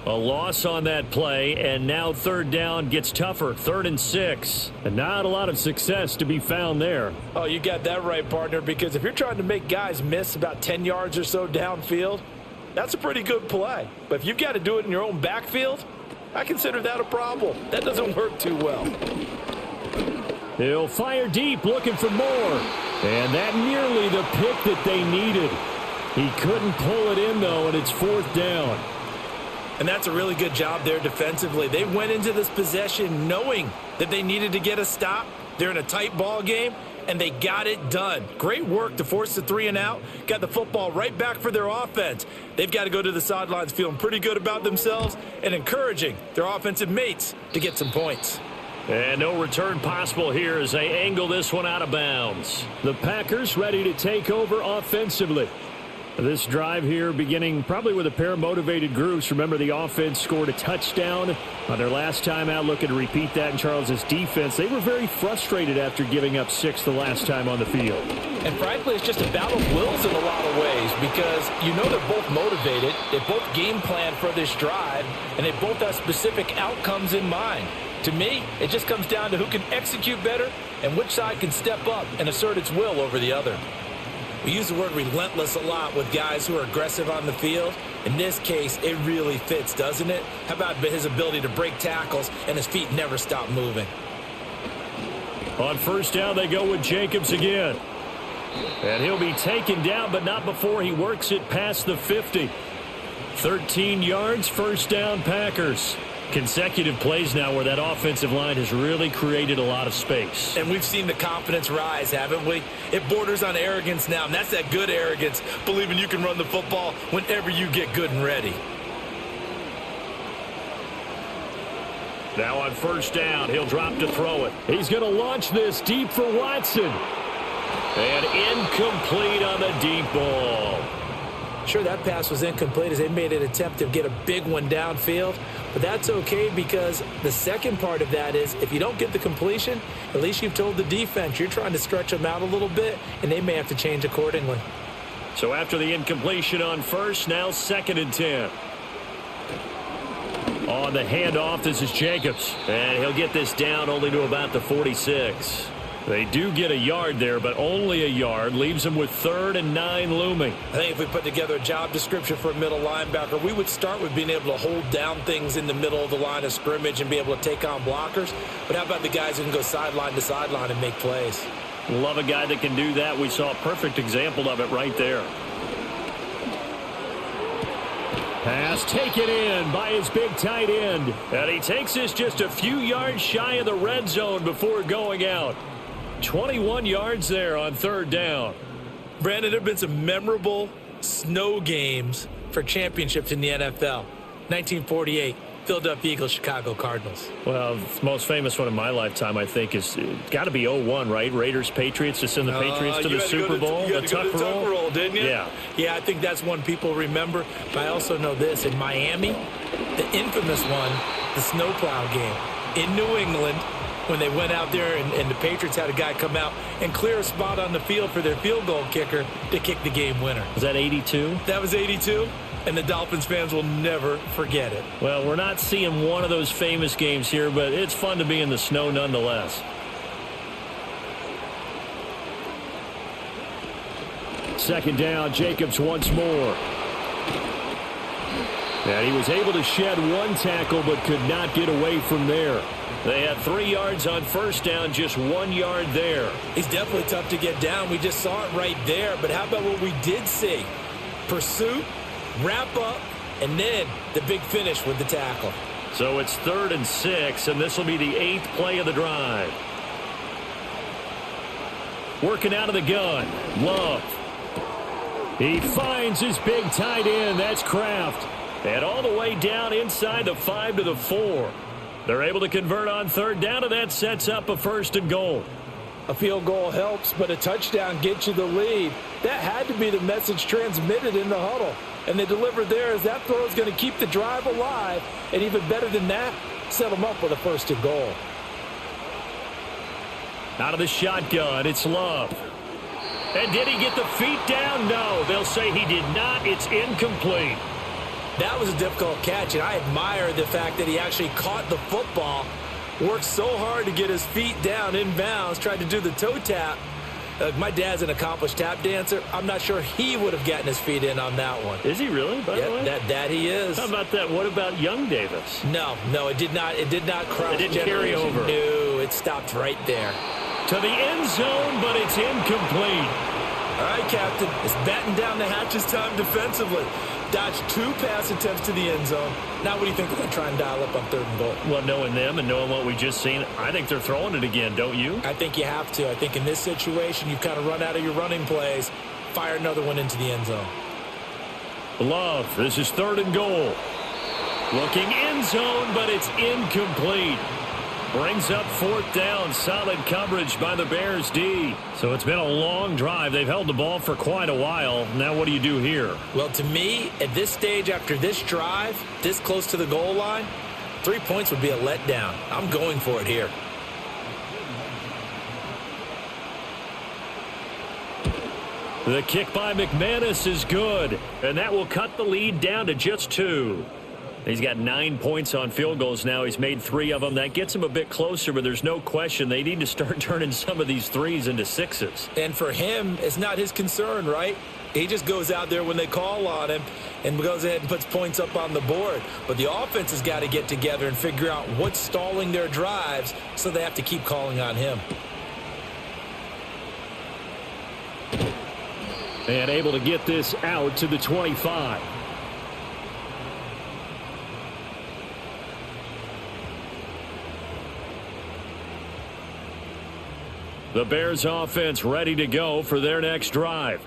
A loss on that play, and now 3rd down gets tougher. 3rd and 6. And not a lot of success to be found there. Oh, you got that right, partner, because if you're trying to make guys miss about 10 yards or so downfield, that's a pretty good play. But if you've got to do it in your own backfield, I consider that a problem. That doesn't work too well. He'll fire deep, looking for more. And that nearly the pick that they needed. He couldn't pull it in, though, and it's 4th down. And that's a really good job there defensively. They went into this possession knowing that they needed to get a stop. They're in a tight ball game, and they got it done. Great work to force the 3 and out. Got the football right back for their offense. They've got to go to the sidelines feeling pretty good about themselves and encouraging their offensive mates to get some points. And no return possible here as they angle this one out of bounds. The Packers ready to take over offensively. This drive here beginning probably with a pair of motivated groups. Remember, the offense scored a touchdown on their last time out, looking to repeat that in Charles's defense. They were very frustrated after giving up 6 the last time on the field. And frankly, it's just a battle of wills in a lot of ways because you know they're both motivated. They both game plan for this drive, and they both have specific outcomes in mind. To me, it just comes down to who can execute better and which side can step up and assert its will over the other. We use the word relentless a lot with guys who are aggressive on the field. In this case, it really fits, doesn't it? How about his ability to break tackles and his feet never stop moving? On 1st down, they go with Jacobs again. And he'll be taken down, but not before he works it past the 50. 13 yards, 1st down, Packers. Consecutive plays now where that offensive line has really created a lot of space. And we've seen the confidence rise, haven't we? It borders on arrogance now, and that's that good arrogance, believing you can run the football whenever you get good and ready. Now on 1st down, he'll drop to throw it. He's going to launch this deep for Watson. And incomplete on the deep ball. Sure, that pass was incomplete as they made an attempt to get a big one downfield. But that's okay because the second part of that is if you don't get the completion, at least you've told the defense you're trying to stretch them out a little bit, and they may have to change accordingly. So after the incompletion on 1st, now 2nd and 10. On the handoff, this is Jacobs. And he'll get this down only to about the 46. They do get a yard there, but only a yard. Leaves them with 3rd and 9 looming. I think if we put together a job description for a middle linebacker, we would start with being able to hold down things in the middle of the line of scrimmage and be able to take on blockers. But how about the guys who can go sideline to sideline and make plays? Love a guy that can do that. We saw a perfect example of it right there. Pass taken in by his big tight end. And he takes this just a few yards shy of the red zone before going out. 21 yards there on 3rd down. Brandon, there have been some memorable snow games for championships in the NFL. 1948, Philadelphia Eagles, Chicago Cardinals. Well, the most famous one in my lifetime, I think, is got to be 0-1, right? Raiders, Patriots, to send the Patriots to the Super Bowl. You had to go to the tuck roll, didn't you? Yeah. Yeah, I think that's one people remember. But I also know this. In Miami, the infamous one, the snowplow game. In New England, when they went out there and the Patriots had a guy come out and clear a spot on the field for their field goal kicker to kick the game winner. Was that 82? That was 82. And the Dolphins fans will never forget it. Well, we're not seeing one of those famous games here, but it's fun to be in the snow nonetheless. Second down, Jacobs once more. And he was able to shed one tackle but could not get away from there. They had 3 yards on first down, just 1 yard there. He's definitely tough to get down. We just saw it right there. But how about what we did see? Pursuit, wrap up, and then the big finish with the tackle. So it's 3rd and 6, and this will be the 8th play of the drive. Working out of the gun, Love. He finds his big tight end. That's Kraft. And all the way down inside the 5 to the 4. They're able to convert on 3rd down, and that sets up a 1st and goal. A field goal helps, but a touchdown gets you the lead. That had to be the message transmitted in the huddle. And they delivered there as that throw is going to keep the drive alive. And even better than that, set them up with a 1st and goal. Out of the shotgun, it's Love. And did he get the feet down? No, they'll say he did not. It's incomplete. That was a difficult catch, and I admire the fact that he actually caught the football, worked so hard to get his feet down in bounds, tried to do the toe tap. My dad's an accomplished tap dancer. I'm not sure he would have gotten his feet in on that one. Is he really, by the way? That he is. How about that? What about young Davis? No, it did not cross. It didn't carry over. No, it stopped right there. To the end zone, but it's incomplete. All right, Captain. It's batting down the hatches time defensively. Dodged 2 pass attempts to the end zone. Now what do you think they're going to try and dial up on 3rd and goal? Well, knowing them and knowing what we just seen, I think they're throwing it again, don't you? I think you have to. I think in this situation, you kind of run out of your running plays, fire another one into the end zone. Love, this is 3rd and goal. Looking end zone, but it's incomplete. Brings up 4th down. Solid coverage by the Bears D. So it's been a long drive. They've held the ball for quite a while. Now what do you do here? Well, to me, at this stage after this drive, this close to the goal line, 3 points would be a letdown. I'm going for it here. The kick by McManus is good. And that will cut the lead down to just 2. He's got 9 points on field goals now. He's made 3 of them. That gets him a bit closer, but there's no question they need to start turning some of these 3s into 6s. And for him, it's not his concern, right? He just goes out there when they call on him and goes ahead and puts points up on the board. But the offense has got to get together and figure out what's stalling their drives, so they have to keep calling on him. And able to get this out to the 25. The Bears offense ready to go for their next drive.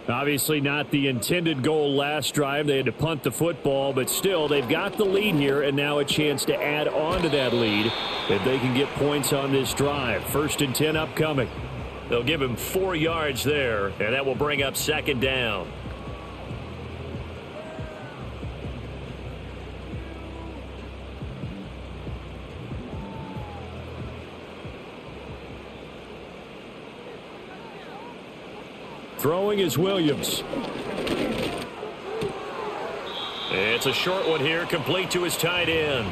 Obviously not the intended goal last drive. They had to punt the football, but still they've got the lead here and now a chance to add on to that lead if they can get points on this drive. 1st and 10 upcoming. They'll give him 4 yards there, and that will bring up 2nd down. Throwing is Williams. It's a short one here, complete to his tight end.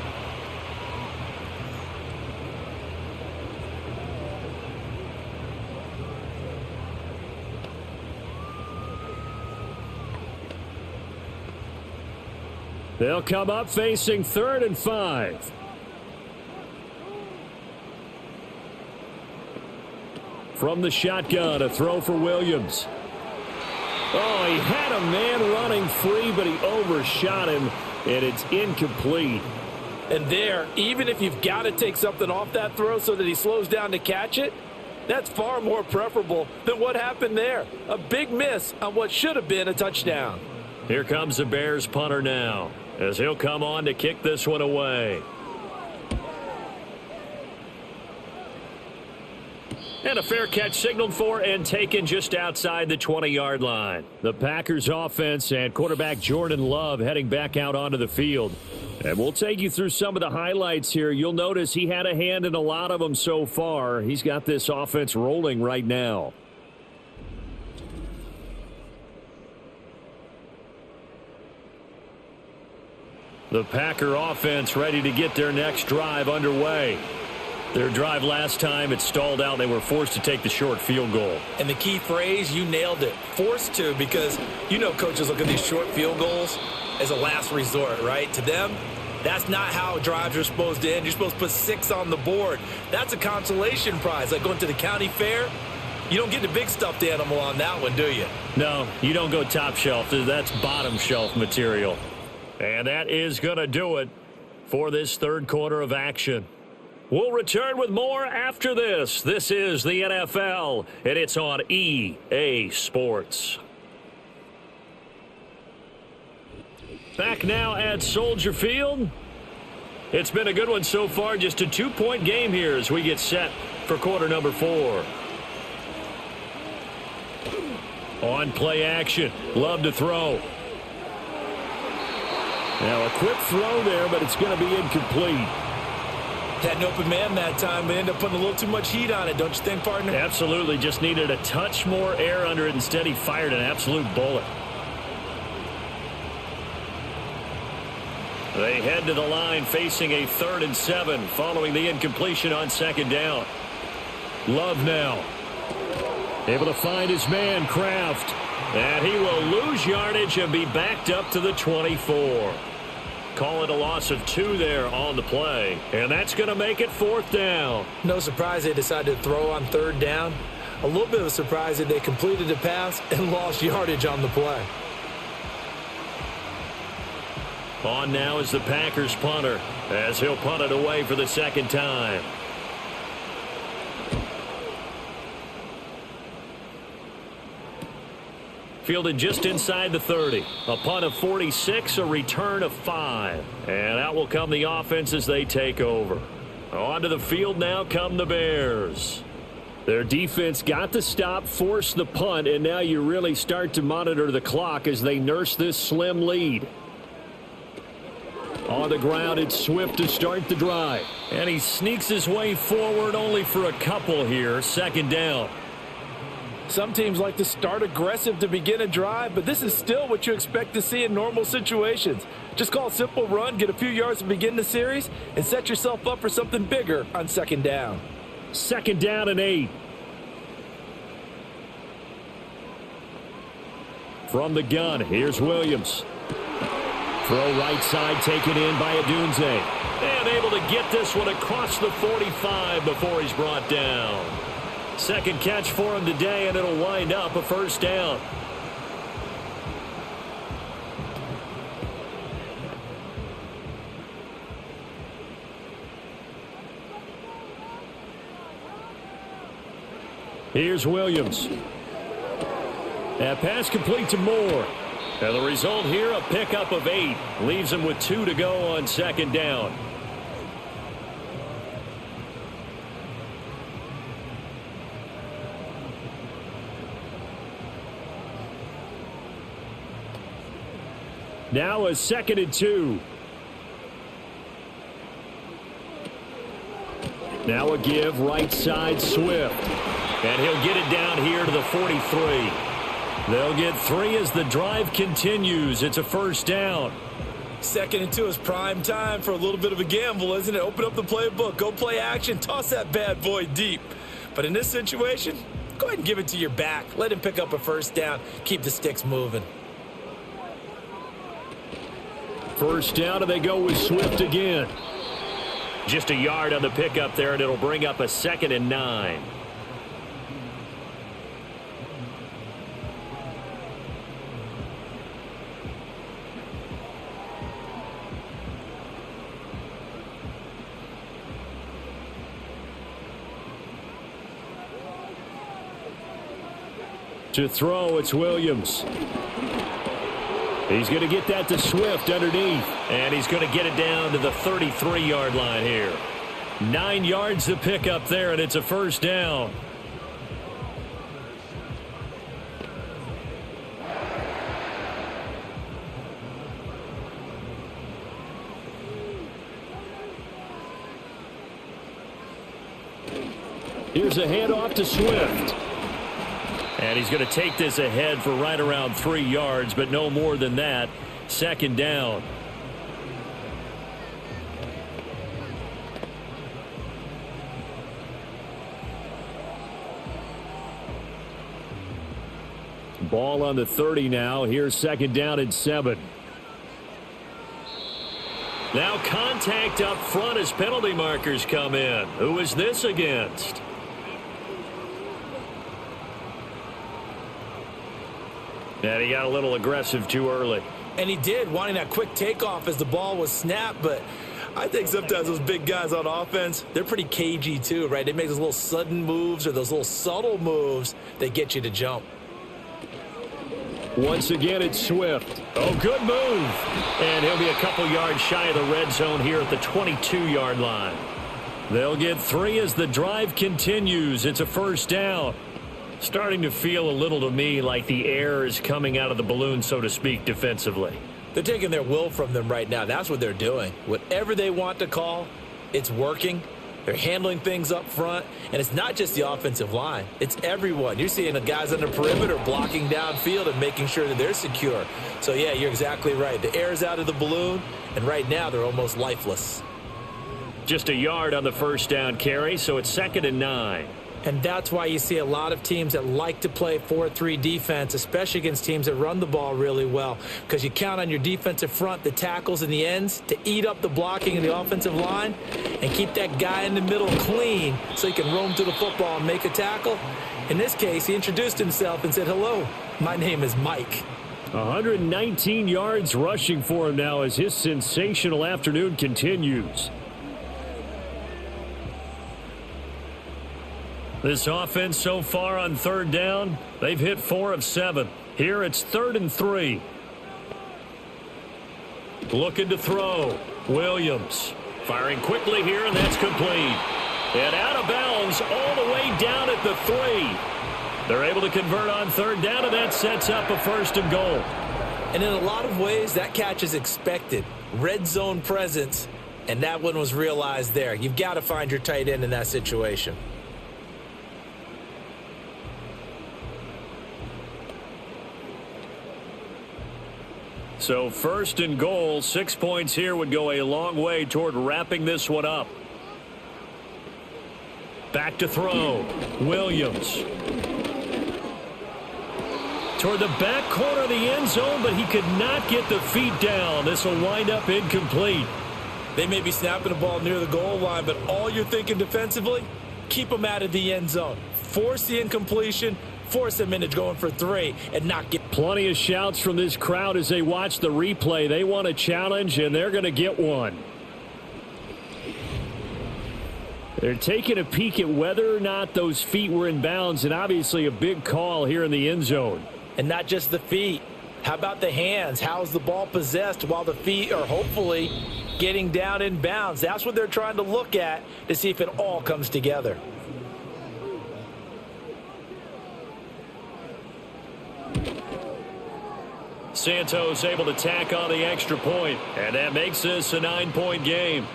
They'll come up facing 3rd and 5. From the shotgun, a throw for Williams. Oh, he had a man running free, but he overshot him, and it's incomplete. And there, even if you've got to take something off that throw so that he slows down to catch it, that's far more preferable than what happened there. A big miss on what should have been a touchdown. Here comes the Bears punter now. as he'll come on to kick this one away. And a fair catch signaled for and taken just outside the 20-yard line. The Packers offense and quarterback Jordan Love heading back out onto the field. And we'll take you through some of the highlights here. You'll notice he had a hand in a lot of them so far. He's got this offense rolling right now. The Packer offense ready to get their next drive underway. Their drive last time, it stalled out. They were forced to take the short field goal. And the key phrase, you nailed it. Forced to, because you know coaches look at these short field goals as a last resort, right? To them, that's not how drives are supposed to end. You're supposed to put 6 on the board. That's a consolation prize, like going to the county fair. You don't get the big stuffed animal on that one, do you? No, you don't go top shelf. That's bottom shelf material. And that is going to do it for this third quarter of action. We'll return with more after this. This is the NFL, and it's on EA Sports. Back now at Soldier Field. It's been a good one so far. Just a 2-point game here as we get set for quarter number 4. On play action. Love to throw. Now a quick throw there, but it's going to be incomplete. Had an open man that time, but ended up putting a little too much heat on it, don't you think, partner? Absolutely. Just needed a touch more air under it. Instead, he fired an absolute bullet. They head to the line facing a 3rd and 7 following the incompletion on 2nd down. Love now. Able to find his man, Kraft. And he will lose yardage and be backed up to the 24. Call it a loss of 2 there on the play. And that's going to make it 4th down. No surprise they decided to throw on 3rd down. A little bit of a surprise that they completed the pass and lost yardage on the play. On now is the Packers punter as he'll punt it away for the 2nd time. Fielded just inside the 30. A punt of 46, a return of 5. And out will come the offense as they take over. Onto the field now come the Bears. Their defense got the stop, forced the punt, and now you really start to monitor the clock as they nurse this slim lead. On the ground, it's Swift to start the drive. And he sneaks his way forward only for a couple here. 2nd down. Some teams like to start aggressive to begin a drive, but this is still what you expect to see in normal situations. Just call a simple run, get a few yards to begin the series, and set yourself up for something bigger on 2nd down. 2nd down and 8. From the gun, here's Williams. Throw right side taken in by Adunze. And able to get this one across the 45 before he's brought down. 2nd catch for him today, and it'll wind up a 1st down. Here's Williams. That pass complete to Moore. And the result here, a pickup of 8. Leaves him with 2 to go on 2nd down. Now a 2nd and 2. Now a give right side Swift. And he'll get it down here to the 43. They'll get 3 as the drive continues. It's a 1st down. 2nd and 2 is prime time for a little bit of a gamble, isn't it? Open up the playbook, go play action, toss that bad boy deep. But in this situation, go ahead and give it to your back. Let him pick up a 1st down. Keep the sticks moving. 1st down, and they go with Swift again. Just a yard on the pickup there, and it'll bring up a 2nd and 9. To throw, it's Williams. He's going to get that to Swift underneath. And he's going to get it down to the 33-yard line here. 9 yards to pick up there, and it's a first down. Here's a handoff to Swift. And he's going to take this ahead for right around 3 yards, but no more than that. Second down. Ball on the 30 now. Here's second down and 7. Now contact up front as penalty markers come in. Who is this against? And he got a little aggressive too early. And he did, wanting that quick takeoff as the ball was snapped. But I think sometimes those big guys on offense, they're pretty cagey too, right? They make those little sudden moves or those little subtle moves that get you to jump. Once again, it's Swift. Oh, good move. And he'll be a couple yards shy of the red zone here at the 22-yard line. They'll get 3 as the drive continues. It's a first down. Starting to feel a little to me like the air is coming out of the balloon, so to speak, defensively. They're taking their will from them right now. That's what they're doing. Whatever they want to call, it's working. They're handling things up front, and it's not just the offensive line. It's everyone. You're seeing the guys on the perimeter blocking downfield and making sure that they're secure. So, yeah, you're exactly right. The air's out of the balloon, and right now they're almost lifeless. Just a yard on the first down carry, so it's 2nd and 9. And that's why you see a lot of teams that like to play 4-3 defense, especially against teams that run the ball really well, because you count on your defensive front, the tackles and the ends, to eat up the blocking of the offensive line and keep that guy in the middle clean so he can roam to the football and make a tackle. In this case, he introduced himself and said, "Hello, my name is Mike." 119 yards rushing for him now as his sensational afternoon continues. This offense so far on third down, they've hit 4 of 7. Here it's 3rd and 3. Looking to throw. Williams firing quickly here, and that's complete. And out of bounds all the way down at the 3. They're able to convert on third down, and that sets up a 1st and goal. And in a lot of ways, that catch is expected. Red zone presence, and that one was realized there. You've got to find your tight end in that situation. So 1st and goal, 6 points here would go a long way toward wrapping this one up. Back to throw. Williams. Toward the back corner of the end zone, but he could not get the feet down. This will wind up incomplete. They may be snapping the ball near the goal line, but all you're thinking defensively, keep them out of the end zone. Force the incompletion. Force them into going for 3 and not get. Plenty of shouts from this crowd as they watch the replay. They want a challenge, and they're going to get one. They're taking a peek at whether or not those feet were in bounds, and obviously a big call here in the end zone. And not just the feet. How about the hands? How's the ball possessed while the feet are hopefully getting down in bounds? That's what they're trying to look at to see if it all comes together. Santos able to tack on the extra point, and that makes this a 9-point game.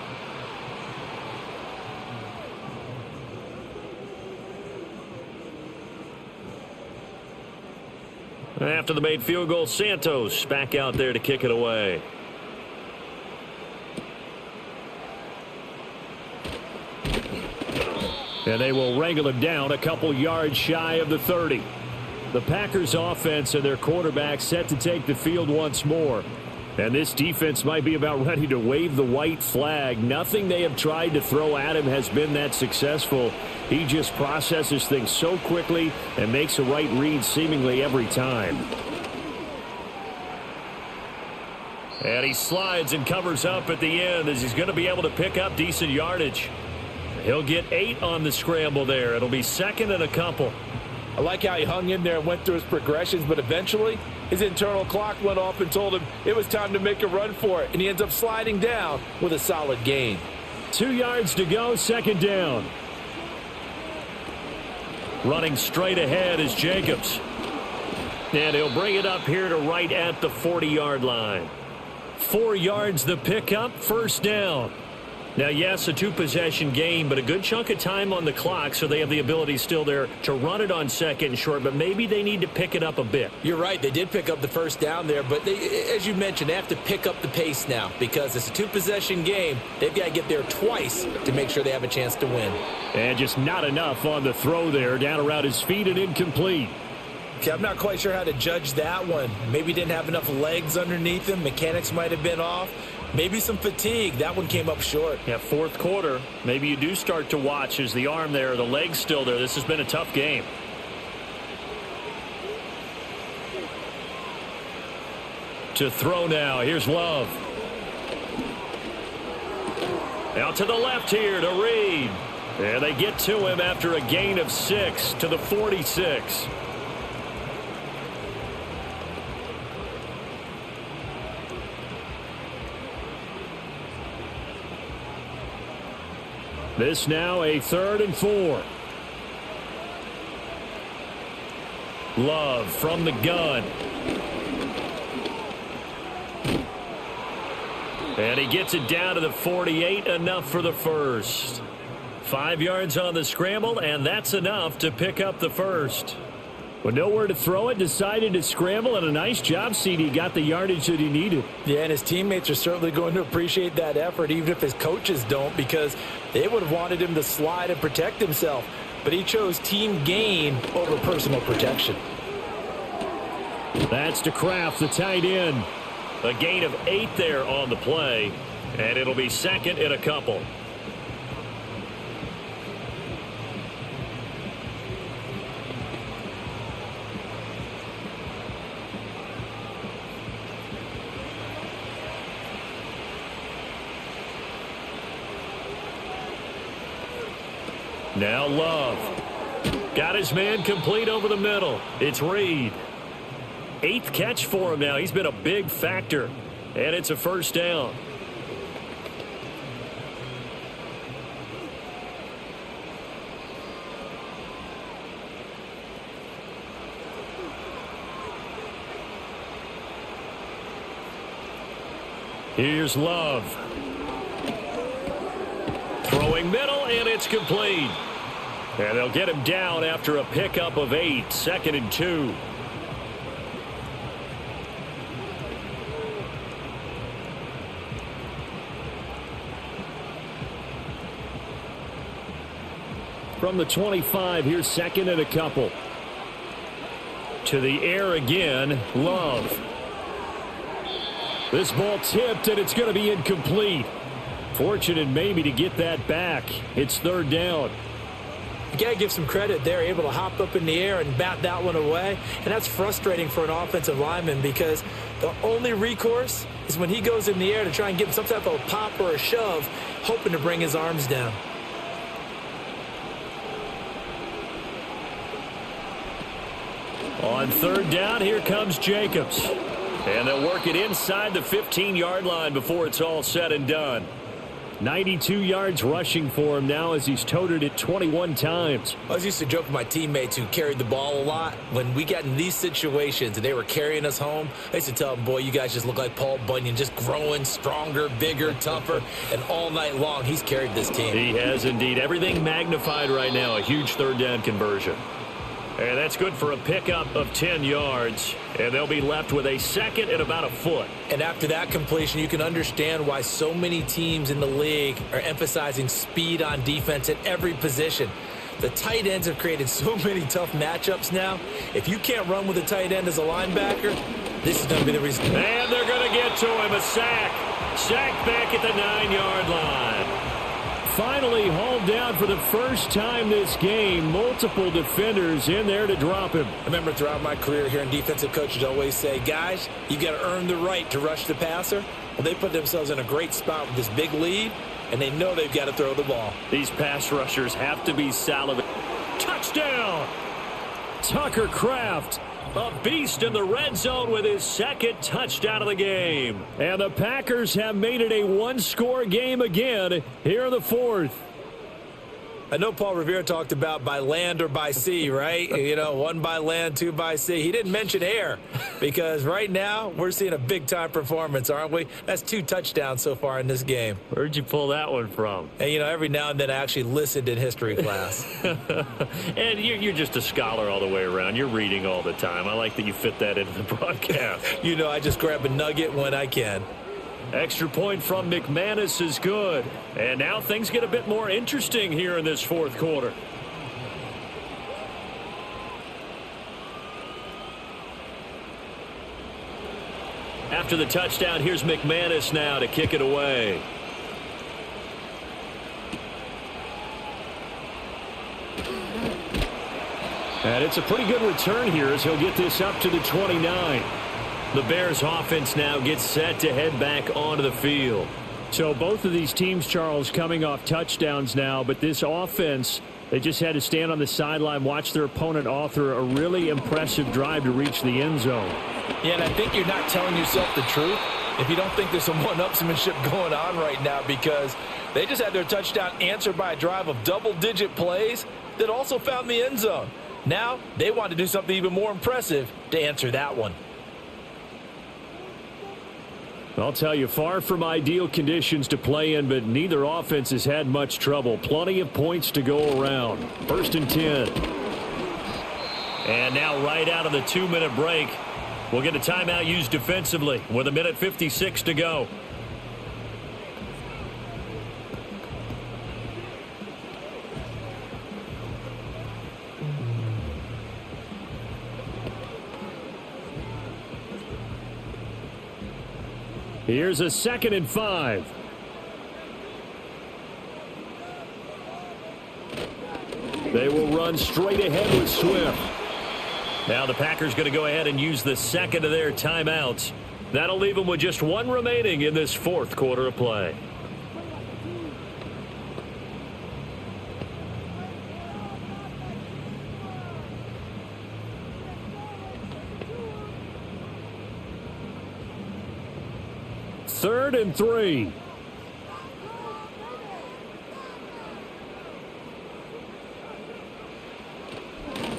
After the made field goal, Santos back out there to kick it away. And they will wrangle him down a couple yards shy of the 30. The Packers offense and their quarterback set to take the field once more. And this defense might be about ready to wave the white flag. Nothing they have tried to throw at him has been that successful. He just processes things so quickly and makes a right read seemingly every time. And he slides and covers up at the end as he's going to be able to pick up decent yardage. He'll get 8 on the scramble there. It'll be 2nd and a couple. I like how he hung in there and went through his progressions, but eventually His internal clock went off and told him it was time to make a run for it, and he ends up sliding down with a solid gain. 2 yards to go, second down. Running straight ahead is Jacobs. And he'll bring it up here to right at the 40-yard line. 4 yards the pickup, first down. Now, yes, a 2-possession game, but a good chunk of time on the clock, so they have the ability still there to run it on second and short, but maybe they need to pick it up a bit. You're right. They did pick up the first down there, but as you mentioned, they have to pick up the pace now because it's a 2-possession game. They've got to get there twice to make sure they have a chance to win. And just not enough on the throw there, down around his feet and incomplete. Okay, I'm not quite sure how to judge that one. Maybe didn't have enough legs underneath him. Mechanics might have been off. Maybe some fatigue. That one came up short. Yeah, fourth quarter. Maybe you do start to watch as the arm there, the leg's still there. This has been a tough game. To throw now. Here's Love. Out to the left here to Reed. And they get to him after a gain of 6 to the 46. This now a 3rd and 4. Love from the gun. And he gets it down to the 48, enough for the first. 5 yards on the scramble, and that's enough to pick up the first. With nowhere to throw it, decided to scramble, and a nice job, CD. Got the yardage that he needed. Yeah, and his teammates are certainly going to appreciate that effort, even if his coaches don't, because they would have wanted him to slide and protect himself. But he chose team gain over personal protection. That's to Kraft, the tight end. A gain of 8 there on the play, and it'll be second and a couple. Now Love. Got his man complete over the middle. It's Reed. 8th catch for him now. He's been a big factor. And it's a first down. Here's Love. Throwing middle, and it's complete. And they'll get him down after a pickup of 8, 2nd and 2. From the 25, here's 2nd and a couple. To the air again, Love. This ball tipped, and it's going to be incomplete. Fortunate maybe to get that back. It's 3rd down. You got to give some credit. They're able to hop up in the air and bat that one away. And that's frustrating for an offensive lineman because the only recourse is when he goes in the air to try and give some type of a pop or a shove, hoping to bring his arms down. On 3rd down, here comes Jacobs. And they'll work it inside the 15-yard line before it's all said and done. 92 yards rushing for him now as he's toted it 21 times. I was used to joke with my teammates who carried the ball a lot. When we got in these situations and they were carrying us home, I used to tell them, boy, you guys just look like Paul Bunyan, just growing stronger, bigger, tougher, and all night long he's carried this team. He has indeed. Everything magnified right now, a huge 3rd down conversion. And that's good for a pickup of 10 yards. And they'll be left with a 2nd and about a foot. And after that completion, you can understand why so many teams in the league are emphasizing speed on defense at every position. The tight ends have created so many tough matchups now. If you can't run with a tight end as a linebacker, this is going to be the reason. And they're going to get to him. A sack. Sack back at the 9-yard line. Finally hauled down for the first time this game. Multiple defenders in there to drop him. I remember throughout my career hearing defensive coaches always say, guys, you got to earn the right to rush the passer. Well, they put themselves in a great spot with this big lead, and they know they've got to throw the ball. These pass rushers have to be salivating. Touchdown! Tucker Kraft A beast in the red zone with his second touchdown of the game. And the Packers have made it a one-score game again here in the fourth. I know Paul Revere talked about by land or by sea, right? You know, one by land, two by sea. He didn't mention air because right now we're seeing a big-time performance, aren't we? That's 2 touchdowns so far in this game. Where'd you pull that one from? And, you know, every now and then I actually listened in history class. And you're just a scholar all the way around. You're reading all the time. I like that you fit that into the broadcast. You know, I just grab a nugget when I can. Extra point from McManus is good. And now things get a bit more interesting here in this fourth quarter. After the touchdown, here's McManus now to kick it away. And it's a pretty good return here as he'll get this up to the 29. The Bears offense now gets set to head back onto the field. So both of these teams, Charles, coming off touchdowns now, but this offense, they just had to stand on the sideline, watch their opponent author a really impressive drive to reach the end zone. Yeah, and I think you're not telling yourself the truth if you don't think there's some one-upsmanship going on right now, because they just had their touchdown answered by a drive of double-digit plays that also found the end zone. Now they want to do something even more impressive to answer that one. I'll tell you, far from ideal conditions to play in, but neither offense has had much trouble. Plenty of points to go around. 1st and 10. And now right out of the 2-minute break, we'll get a timeout used defensively with 1:56 to go. Here's a 2nd and 5. They will run straight ahead with Swift. Now the Packers going to go ahead and use the second of their timeouts. That'll leave them with just 1 remaining in this fourth quarter of play. Third and 3.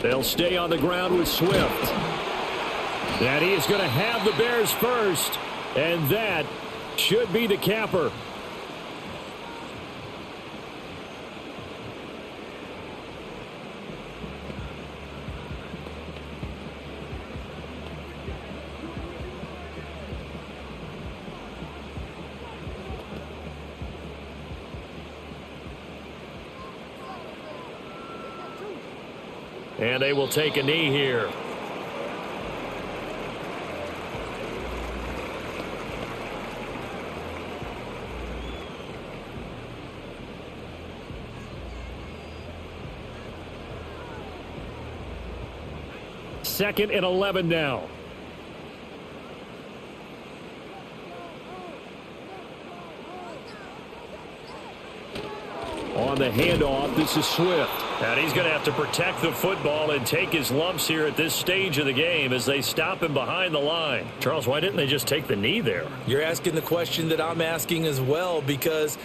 They'll stay on the ground with Swift. And he is going to have the Bears first. And that should be the capper. And they will take a knee here. Second and 11 now. On the handoff, this is Swift. And he's going to have to protect the football and take his lumps here at this stage of the game as they stop him behind the line. Charles, why didn't they just take the knee there? You're asking the question that I'm asking as well, because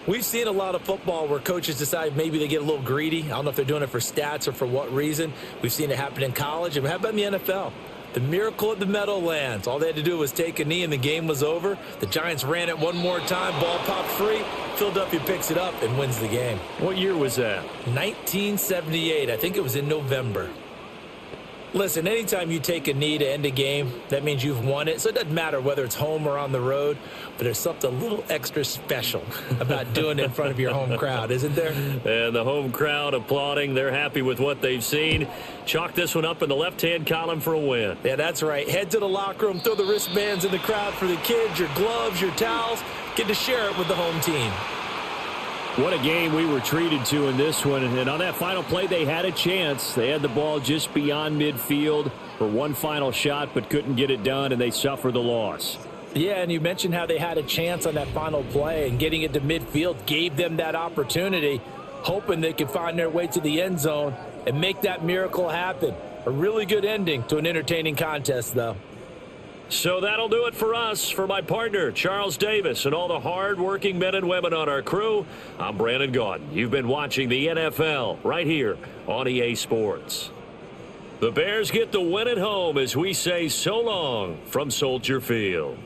we've seen a lot of football where coaches decide maybe they get a little greedy. I don't know if they're doing it for stats or for what reason. We've seen it happen in college. And how about in the NFL? The miracle at the Meadowlands. All they had to do was take a knee and the game was over. The Giants ran it one more time. Ball popped free. Philadelphia picks it up and wins the game. What year was that? 1978. I think it was in November. Listen, anytime you take a knee to end a game, that means you've won it. So it doesn't matter whether it's home or on the road, but there's something a little extra special about doing it in front of your home crowd, isn't there? And the home crowd applauding. They're happy with what they've seen. Chalk this one up in the left-hand column for a win. Yeah, that's right. Head to the locker room, throw the wristbands in the crowd for the kids, your gloves, your towels. Get to share it with the home team. What a game we were treated to in this one. And on that final play, they had a chance. They had the ball just beyond midfield for one final shot, but couldn't get it done, and they suffered the loss. Yeah, and you mentioned how they had a chance on that final play, and getting it to midfield gave them that opportunity, hoping they could find their way to the end zone and make that miracle happen. A really good ending to an entertaining contest, though. So that'll do it for us. For my partner, Charles Davis, and all the hard-working men and women on our crew, I'm Brandon Gaudin. You've been watching the NFL right here on EA Sports. The Bears get the win at home as we say so long from Soldier Field.